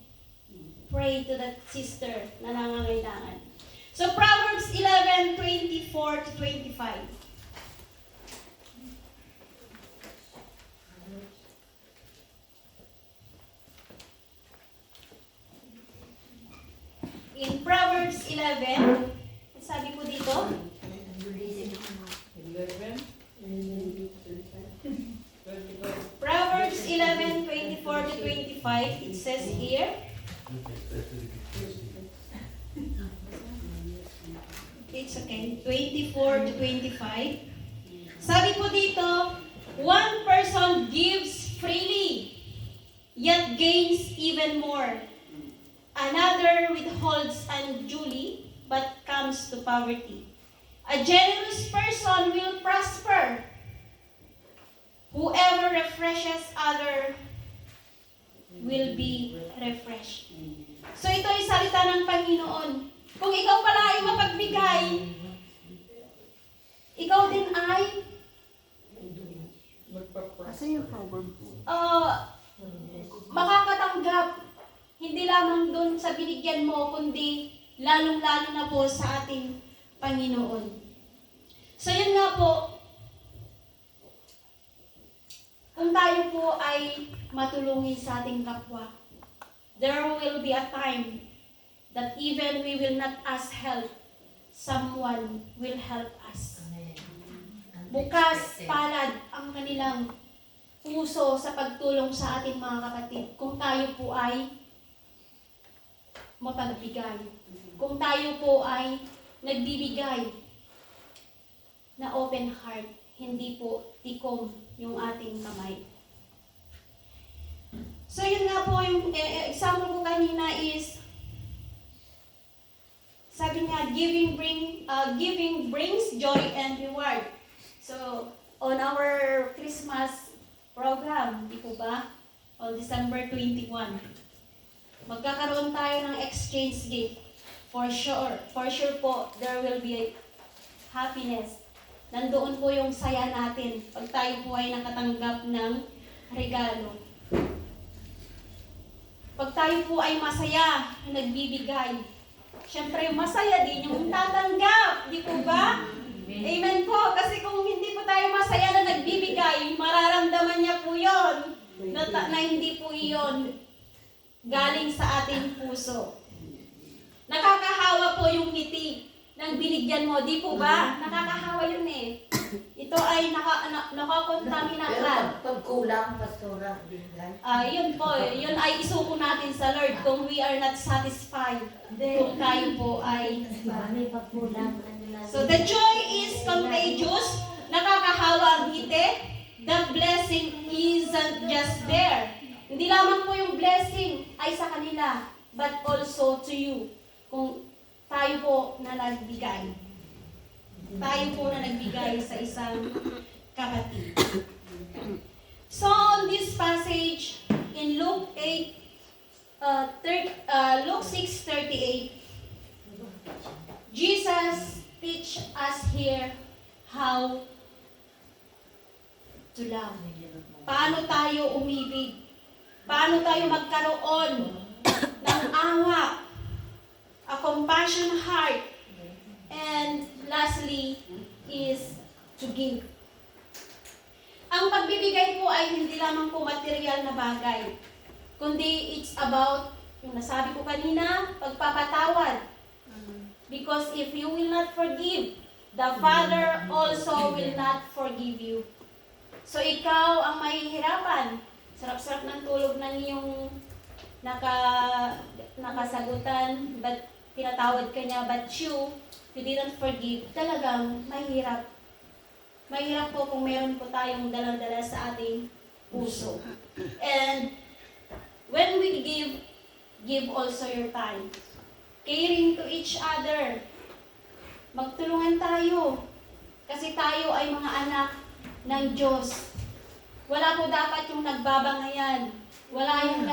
Pray to that sister na nangangailangan. So Proverbs 11:24 to 25. In Proverbs 11, sabi po dito, 11. Proverbs 11:24 to 25, it says here, it's okay, 24 to 25. Sabi po dito, one person gives freely, yet gains even more. Another withholds unduly, but comes to poverty. A generous person will prosper. Whoever refreshes other will be refreshed. So ito ay salita ng Panginoon. Kung ikaw pala ay mapagbigay, ikaw din ay makakatanggap. Hindi lamang doon sa binigyan mo, kundi lalong-lalo na po sa ating Panginoon. So yun nga po, kung tayo po ay matulungin sa ating kapwa, there will be a time that even we will not ask help, someone will help us. Bukas palad ang kanilang puso sa pagtulong sa ating mga kapatid kung tayo po ay mapagbigay. Kung tayo po ay nagbibigay na open heart, hindi po tikom yung ating kamay. So yun nga po yung example ko kanina is, sabi nga, giving brings joy and reward. So on our Christmas program, di po ba? On December 21. Magkakaroon tayo ng exchange gift. For sure po, there will be happiness. Nandoon po yung saya natin pag tayo po ay nakatanggap ng regalo. Pag tayo po ay masaya, nagbibigay, syempre masaya din yung tatanggap, di po ba? Amen po, kasi kung hindi po tayo masaya na nagbibigay, mararamdaman niya po yun, na hindi po iyon galing sa ating puso. Nakakahawa po yung ngiti ng binigyan mo, di po ba? Nakakahawa yun eh. Ito ay nakakontaminatan. Pagkulang, pastora, bigay. Yun po, yun ay isuko natin sa Lord kung we are not satisfied. Kung tayo po ay... May pagkulang. So the joy is contagious. Nakakahawa ang ngiti. The blessing isn't just there. Hindi lamang po yung blessing ay sa kanila, but also to you. Kung tayo po na nagbigay. Tayo po na nagbigay sa isang kapatid. So on this passage in Luke 6:38, Jesus teach us here how to love. Paano tayo umibig? Paano tayo magkaroon ng awa, a compassion heart, and lastly is to give. Ang pagbibigay po ay hindi lamang po material na bagay, kundi it's about, yung nasabi ko kanina, pagpapatawad. Because if you will not forgive, the Father also will not forgive you. So ikaw ang mahihirapan. Sarap-sarap ng tulog ng iyong nakasagutan, but tinatawad ka niya, but you didn't forgive. Talagang mahirap. Mahirap po kung meron po tayong dalang-dala sa ating puso. And when we give also your time. Caring to each other. Magtulungan tayo. Kasi tayo ay mga anak ng Diyos. Wala po dapat yung nagbabangayan. Wala yung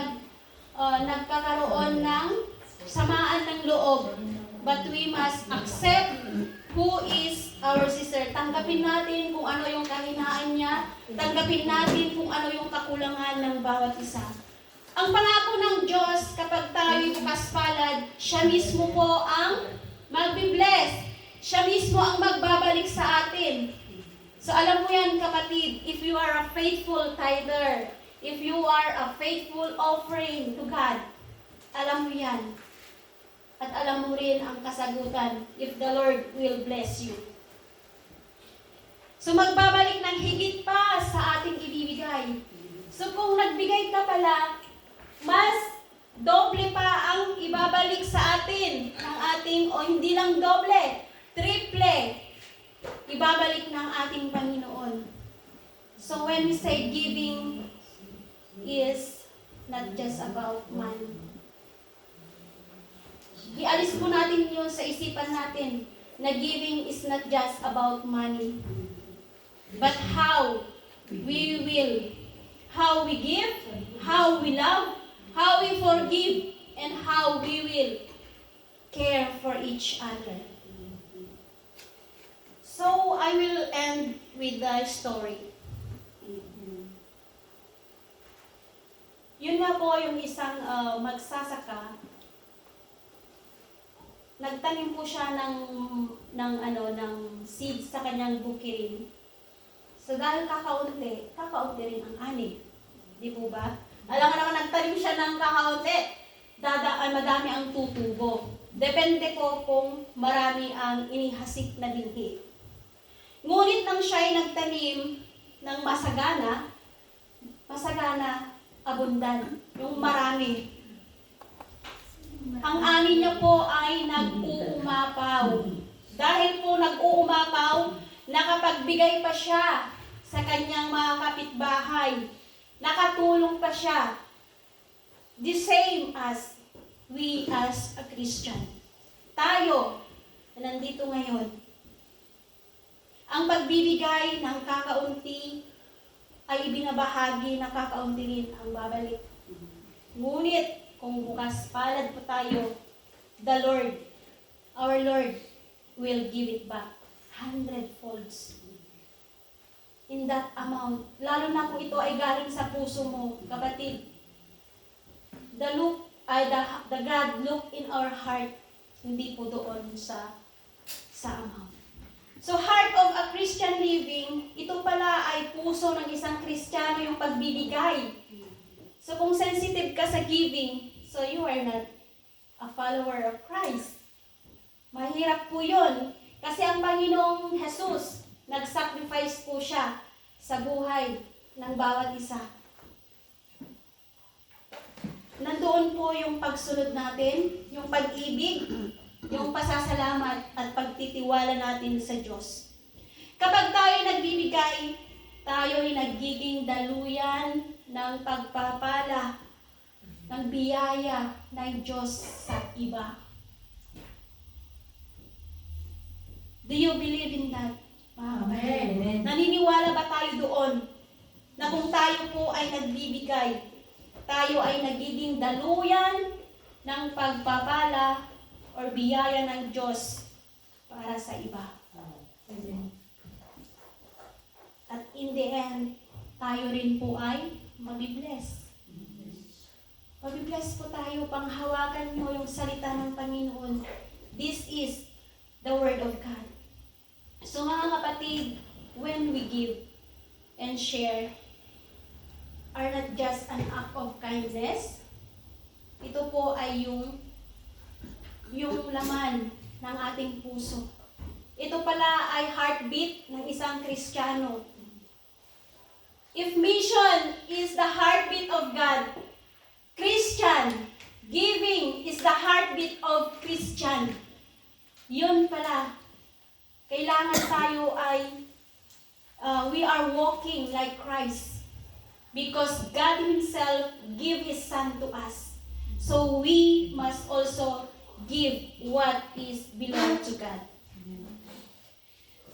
nagkakaroon ng samaan ng loob. But we must accept who is our sister. Tanggapin natin kung ano yung kahinaan niya. Tanggapin natin kung ano yung kakulangan ng bawat isa. Ang pangako ng Diyos, kapag tayo'y bukas palad, siya mismo po ang magbibless. Siya mismo ang magbabalik sa atin. So alam mo yan, kapatid, if you are a faithful tither, if you are a faithful offering to God, alam mo yan. At alam mo rin ang kasagutan if the Lord will bless you. So magbabalik ng higit pa sa ating ibibigay. So kung nagbigay ka pala, mas doble pa ang ibabalik sa atin ng ating, o hindi lang doble, triple, ibabalik ng ating Panginoon. So when we say giving is not just about money. Ialis po natin yun sa isipan natin na giving is not just about money. But how we give, how we love, how we forgive, and how we will care for each other. So, I will end with the story. Yun nga po yung isang magsasaka. Nagtanim po siya ng seed sa kanyang bukirin. So dahil kakaunti rin ang ani. Di po ba? Alam mo naman, nagtanim siya ng kakaunti, madami ang tutubo. Depende po kung marami ang inihasik na binhi. Ngunit nang siya ay nagtanim ng masagana, abundan, yung marami. Ang ani niya po ay nag-uumapaw. Dahil po nag-uumapaw, nakapagbigay pa siya sa kanyang mga kapitbahay. Nakatulong pa siya. The same as we as a Christian. Tayo na nandito ngayon. Ang pagbibigay ng kakaunti ay ibinabahagi na kakaunti rin ang babalik. Ngunit kung bukas palad po tayo, the Lord, our Lord, will give it back 100-folds. In that amount. Lalo na kung ito ay galing sa puso mo, kapatid. The God look in our heart, hindi po doon sa amount. So heart of a Christian living, ito pala ay puso ng isang Kristiyano, yung pagbibigay. So kung sensitive ka sa giving, so you are not a follower of Christ. Mahirap po yun. Kasi ang Panginoong Jesus, nag-sacrifice po siya sa buhay ng bawat isa. Nandoon po yung pagsunod natin, yung pag-ibig, yung pasasalamat at pagtitiwala natin sa Diyos. Kapag tayo nagbibigay, tayo ay nagiging daluyan ng pagpapala, ng biyaya ng Diyos sa iba. Do you believe in that? Amen. Naniniwala ba tayo doon na kung tayo po ay nagbibigay, tayo ay nagiging daluyan ng pagpapala or biyaya ng Diyos para sa iba? At in the end, tayo rin po ay mabibless. Mabibless po tayo, panghawakan nyo yung salita ng Panginoon. This is the Word of God. So mga kapatid, when we give and share, are not just an act of kindness. Ito po ay yung laman ng ating puso. Ito pala ay heartbeat ng isang Kristiyano. If mission is the heartbeat of God, Christian, giving is the heartbeat of Christian. Yun pala. Kailangan tayo ay, we are walking like Christ. Because God Himself gave His Son to us. So we must also give what is belong to God.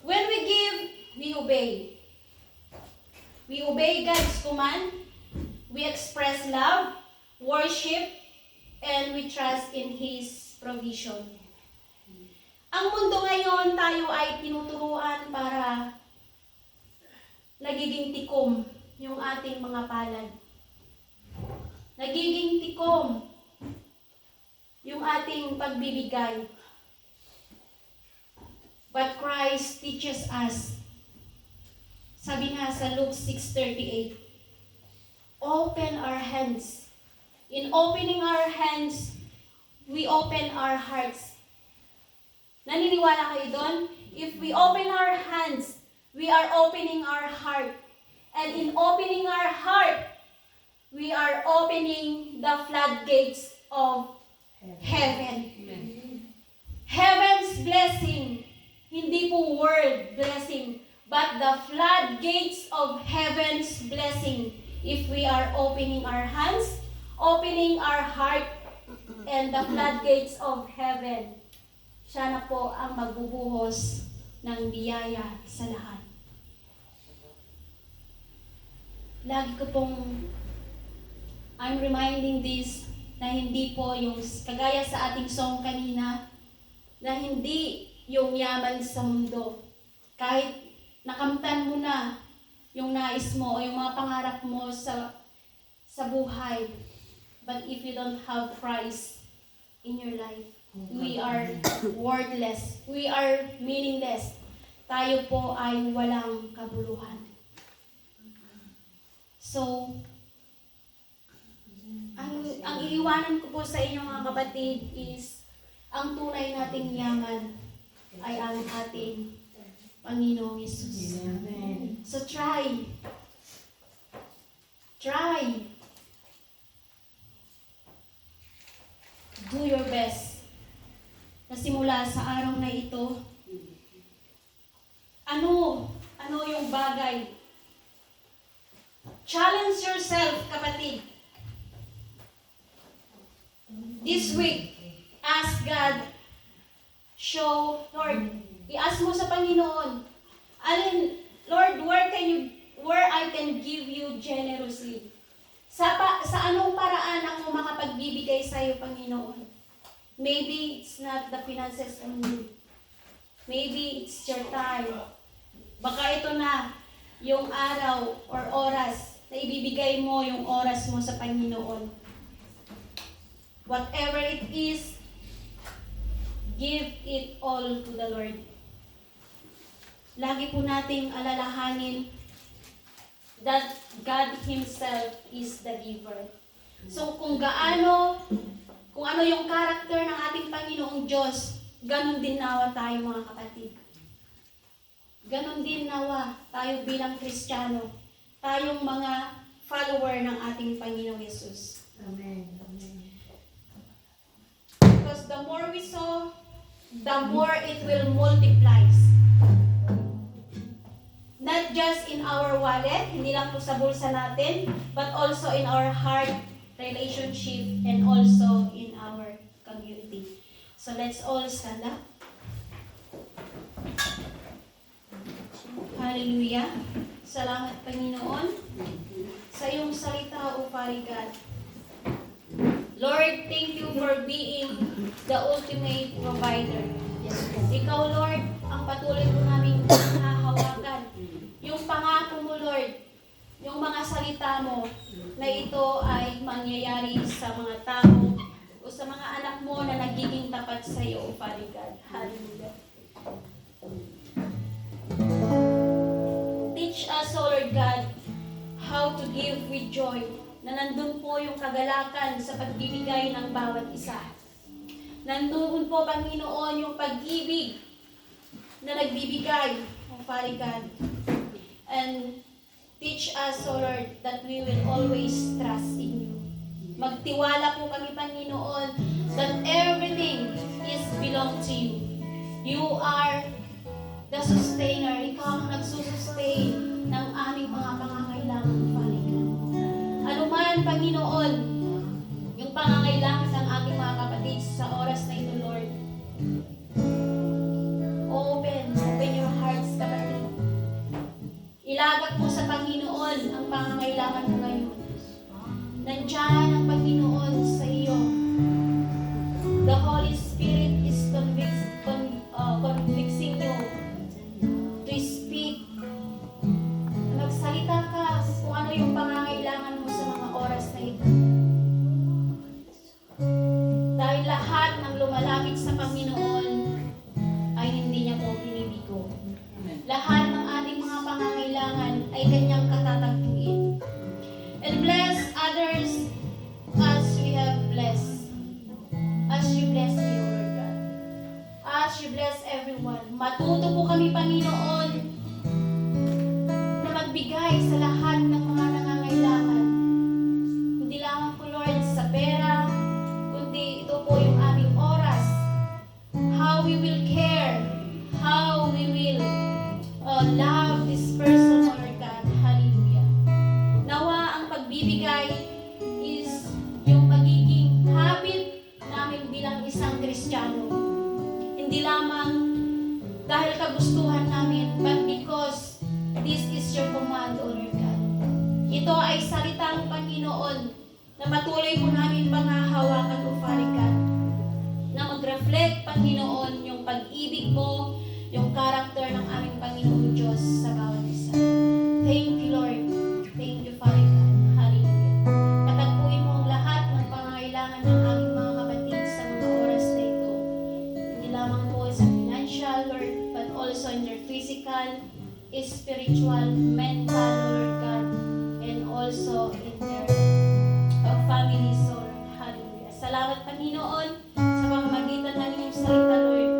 When we give, we obey. We obey God's command. We express love, worship, and we trust in His provision. Ang mundo ngayon, tayo ay tinuturuan para nagiging tikom yung ating mga palad. Nagiging tikom yung ating pagbibigay. But Christ teaches us. Sabi nga sa Luke 6:38, open our hands. In opening our hands, we open our hearts. Naniniwala kayo doon? If we open our hands, we are opening our heart. And in opening our heart, we are opening the floodgates of heaven. Heaven's blessing, hindi po world blessing, but the floodgates of heaven's blessing. If we are opening our hands, opening our heart, and the floodgates of heaven, siya na po ang magbubuhos ng biyaya sa lahat. Lagi ko pong I'm reminding this na hindi po yung kagaya sa ating song kanina, na hindi yung yaman sa mundo. Kahit nakamtan mo na yung nais mo o yung mga pangarap mo sa buhay, but if you don't have Christ in your life, we are worthless. We are meaningless. Tayo po ay walang kabuluhan. So, ang iiwanan ko po sa inyo mga kapatid is, ang tunay nating yaman ay ang ating Panginoong Yesus. Amen. So try. Do your best. Na simula sa araw na ito, ano yung bagay? Challenge yourself, kapatid. This week, ask God, Lord, i-ask mo sa Panginoon, Lord, where I can give you generously. Sa anong paraan ako makapagbibigay sa iyo, Panginoon? Maybe it's not the finances only. Maybe it's your time. Baka ito na yung araw or oras na ibibigay mo yung oras mo sa Panginoon. Whatever it is, give it all to the Lord. Lagi po nating alalahanin that God Himself is the giver. So kung ano yung karakter ng ating Panginoong Diyos, ganun din nawa tayo mga kapatid. Ganun din nawa tayo bilang Kristiyano, tayong mga follower ng ating Panginoong Yesus. Amen. Amen. Because the more we sow, the more it will multiply. Not just in our wallet, hindi lang po sa bulsa natin, but also in our heart, relationship, and also in our community. So let's all stand up. Hallelujah. Salamat, Panginoon, sa iyong salita, O Father God. Lord, thank you for being the ultimate provider. Ikaw, Lord, ang patuloy mo namin nahahawakan. Yung pangako mo, Lord, yung mga salita mo, na ito ay mangyayari sa mga tao o sa mga anak mo na nagiging tapat sa iyo, O Father God. Hallelujah. Teach us, O Lord God, how to give with joy, na nandun po yung kagalakan sa pagbibigay ng bawat isa. Nandun po, Panginoon, yung pag-ibig na nagbibigay, O Father God. And teach us, O Lord, that we will always trust in you. Magtiwala po kami, Panginoon, that everything is belong to you. You are the sustainer. Ikaw ang nagsusustain ng aming mga pangangailangan, Father God. Ano man, Panginoon, yung pangangailangan ng aking mga kapatid sa oras na ito, Lord. Open your hearts, kapatid. Ilagak mo sa Panginoon ang pangangailangan mo ngayon. Nandiyan ang Panginoon sa iyo. The Holy Spirit is lumalapit sa Panginoon ay hindi niya po binibigo. Lahat ng ating mga pangangailangan ay kanyang katatagpuin. And bless others as we have blessed. As you bless me, O Lord God. As you bless everyone. Matuto po kami, Panginoon, na magbigay sa lahat ng mga nangangailangan. Hindi lamang po, Lord, sa pera, kundi ito po yung aming oras. How we will care, how we will love this person, Lord God. Hallelujah. Nawa ang pagbibigay is yung magiging habit namin bilang isang Kristiyano. Hindi lamang dahil kagustuhan namin, but because this is your command, O Lord God. Ito ay salitang Panginoon na patuloy po namin panghahawakan, O Father God, na mag-reflect, Panginoon, yung pag-ibig mo, yung karakter ng aming Panginoong Diyos sa bawat isa. Thank you, Lord. Thank you, Father God. Hallelujah. Patagpuin mo ang lahat ng pangangailangan ng aming mga kapatid sa mga oras na ito. Hindi lamang po sa financial, Lord, but also in their physical, spiritual, mental, Lord God, and also in their families, Lord. Hallelujah. Salamat, Panginoon, sa pamamagitan ng inyong salita, Lord.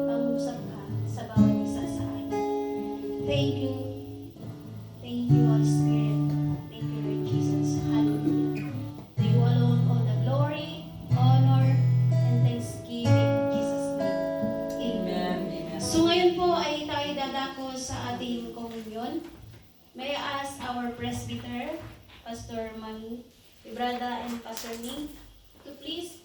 Pangusap ka sa bawat isa sa atin. Thank you. Thank you, Holy Spirit. Thank you, Lord Jesus. Hallelujah. To you alone all the glory, honor, and thanksgiving in Jesus' name. Amen. So ngayon po ay tayo dadako sa ating komunyon. May I ask our presbyter, Pastor Mami Ibrada and Pastor Ning, to please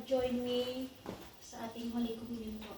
join me sa ating Holy Communion po.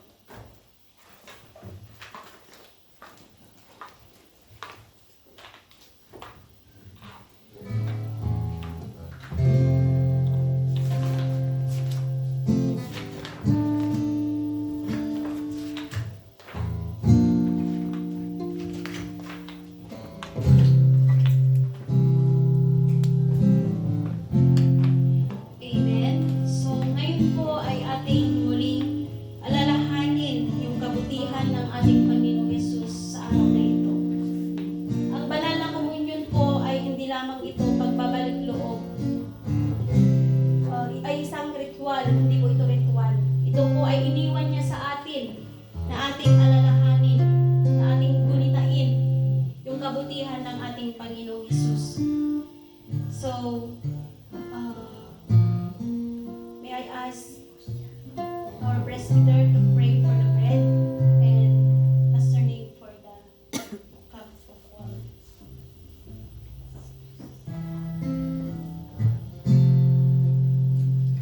Amen. So ngayon po ay ating muling alalahanin yung kabutihan ng ating Panginoong Yesus sa araw na ito. Ang banal na komunyon po ay hindi lamang ito pagbabalik loob. Ay isang ritual, hindi po ito ritual. Ito po ay iniwan niya sa atin na ating alalahanin, na ating gunitain yung kabutihan ng ating Panginoong Yesus. So, may I ask our presbyter to pray for the bread and Pastor Nick for the cup of water.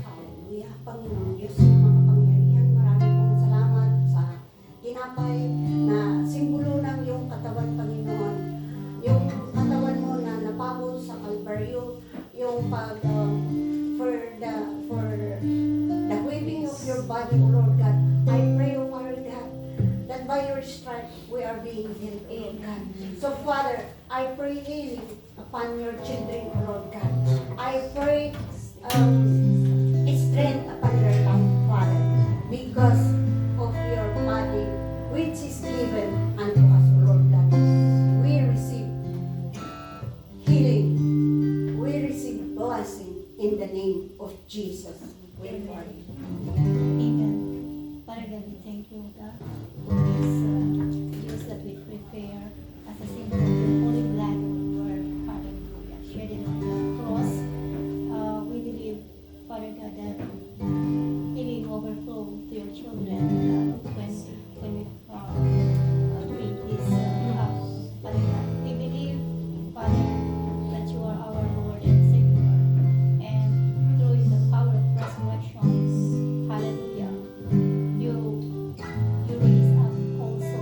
Hallelujah, Panginoon Diyos ng mga kapangyarihan, marami pong salamat sa tinapay na simbolo ng iyong katawan, Panginoon. Yung katawan mo na napako sa Kalbaryo, yung for the weaving of your body, O Lord God. I pray, O Father God, that by your stripes we are being healed, O Lord God. So Father, I pray healing upon your children, O Lord God. I pray strength upon your life, Father, because of your body, which is given unto us, O Lord God. We receive healing. We receive blessing in the name of Jesus. We pray. Amen. Father God, we thank you, God, for this juice that we prepare as a symbol of the holy blood of your hallelujah, shed on the cross. We believe, Father God, that healing overflow to your children when we drink this cup. Father God, we believe, Father, that you are our Lord and Savior, and through the power of resurrections, hallelujah, you raise up also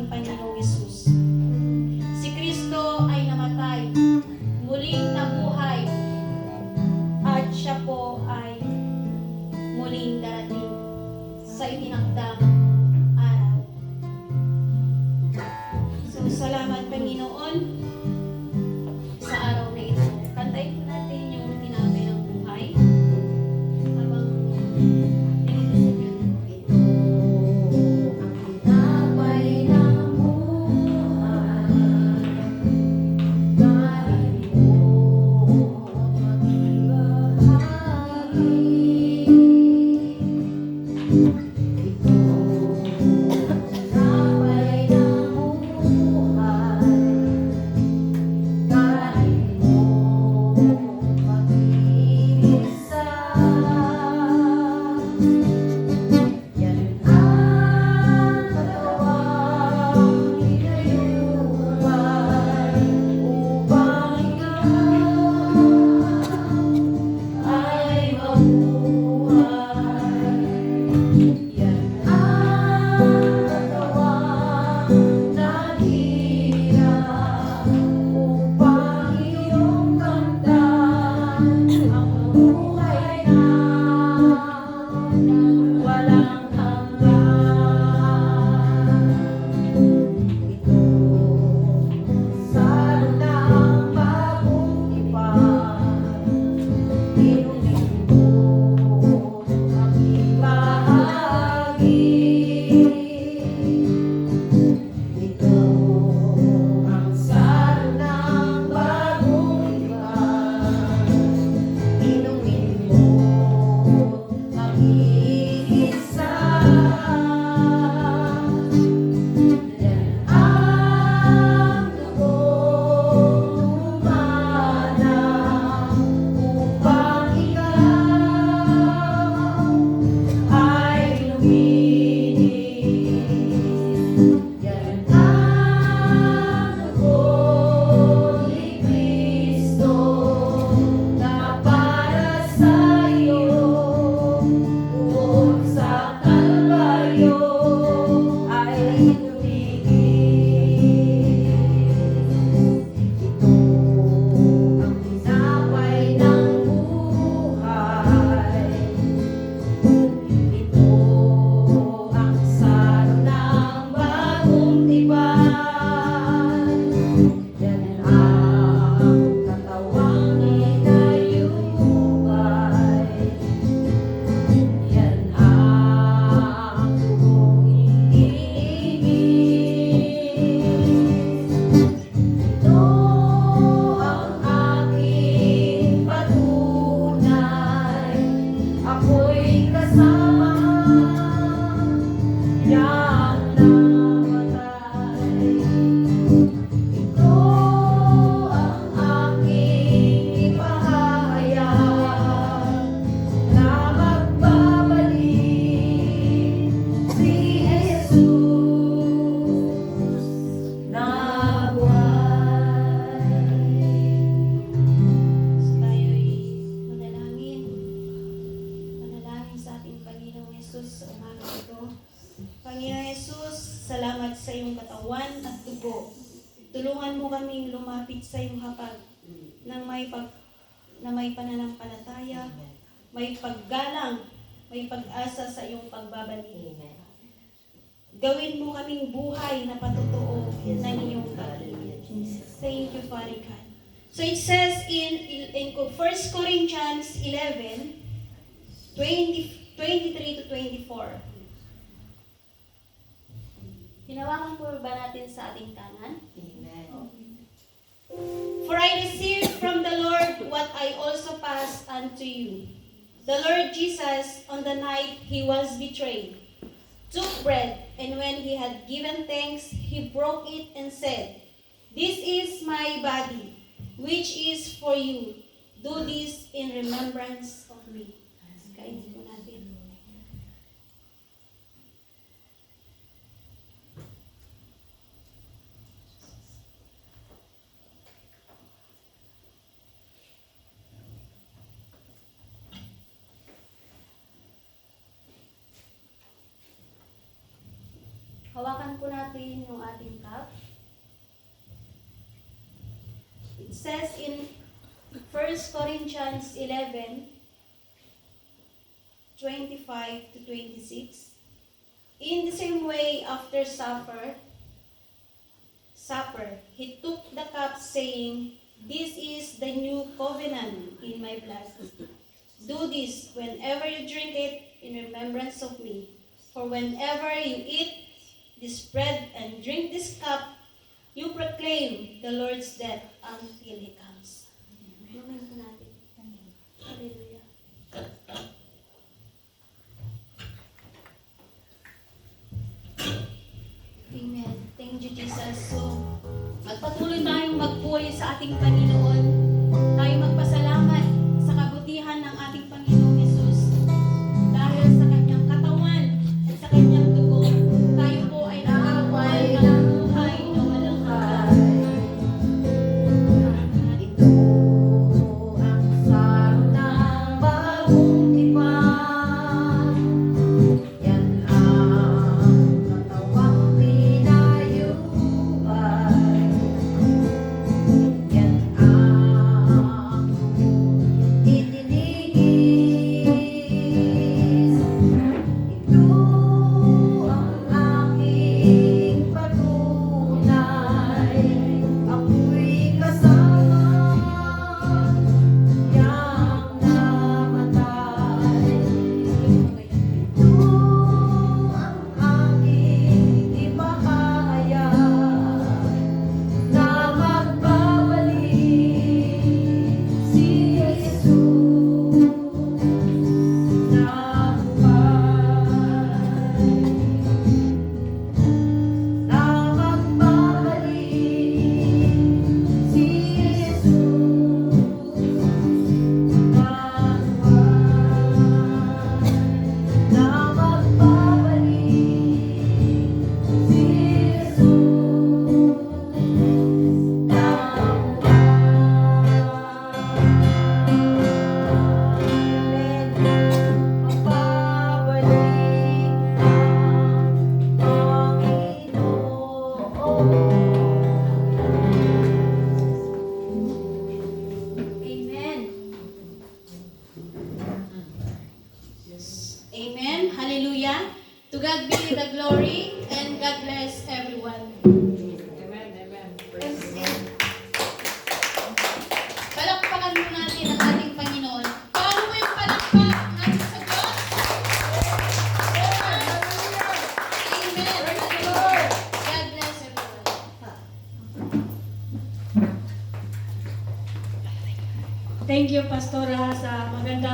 Panginoong Yesus. Si Kristo ay namatay, muling nabuhay, at siya po ay muling darating sa itinakdang araw. So, salamat Panginoon sa araw na ito. Kantayin po natin yung tinapay ng buhay. Habang Tinapay ng buhay, kain mo magbahagi. Ito, tinapay ng buhay, kain mo mag-iisa. Yan ang katawang inayuman upang ikaw ay mabuhay. Yan ang katawang naghirap upang iyong kamtan ang buhay na walang hanggan. Ito sa lunang bagong tipan, inumin mo magbahagi. Ito ang sa lunang bagong tipan, inumin mo mag-iisa. Yan ang dugong lumana upang ikaw ay luminis. Yan ang dugo ni Kristo na para sa iyo doon sa Kalbaryo ay lumigis. Ito ang tinapay ng buhay. Ito ang salo ng bagong tipan. Yan ang katawang inayubay. Yan ang dugong iniibig. Ito ang aking patunay. Ako'y kasama niyang namatay. Ito ang aking ipahahayag na magbabalik si Jesus na buhay. So tayo'y manalangin. Manalangin sa ating Panginoong Yesus sa umaga ito. Panginoong Yesus, salamat sa iyong katawan at dugo. Tulungan mo kaming lumapit sa iyong hapag na may pananampalataya, may paggalang, may pag-asa sa iyong pagbabalik. Gawin mo kaming buhay na patotoo ng iyong pag-ibig. Thank you, Father God. So it says in 1 Corinthians 11, 23 to 24. Hinawakan po ba natin sa ating kanan? For I received from the Lord what I also passed unto you. The Lord Jesus, on the night he was betrayed, took bread, and when he had given thanks, he broke it and said, "This is my body, which is for you. Do this in remembrance of me." Kainin po natin. Hawakan po natin yung ating cup. It says in 1 Corinthians 11, 25 to 26, in the same way after supper, he took the cup saying, "This is the new covenant in my blood. Do this whenever you drink it in remembrance of me. For whenever you eat this bread and drink this cup, you proclaim the Lord's death until He comes." Inumin po natin. Hallelujah. Amen. Thank you, Jesus. So, magpatuloy tayong magpuri sa ating Panginoon. Tayo magpasalamat sa kabutihan ng ating Panginoong Yesus. Dahil sa kanyang katawan at sa kanyang dugo, tayo po ay nagkaroon ng buhay na walang hanggan. Ito ang saro ng bagong tipan. Yan ang katawang pinayuhan. Yan ang itinigis. Ito ang aking patunay. Ako'y kasama niyang namatay. Ito ang aking ipahayag na magbabalik si Jesus na buhay. Na magbabalik si Jesus na buhay. Na magbabalik si Jesus na Amen. Amen. Hallelujah. To God be the glory and God bless everyone. Amen, amen. Praise the Lord. Palakpakan mo natin ang ating Panginoon. Paano mo yung palakpak natin sa Diyos? Amen. Hallelujah. God bless everyone. Thank you, Pastora, sa maganda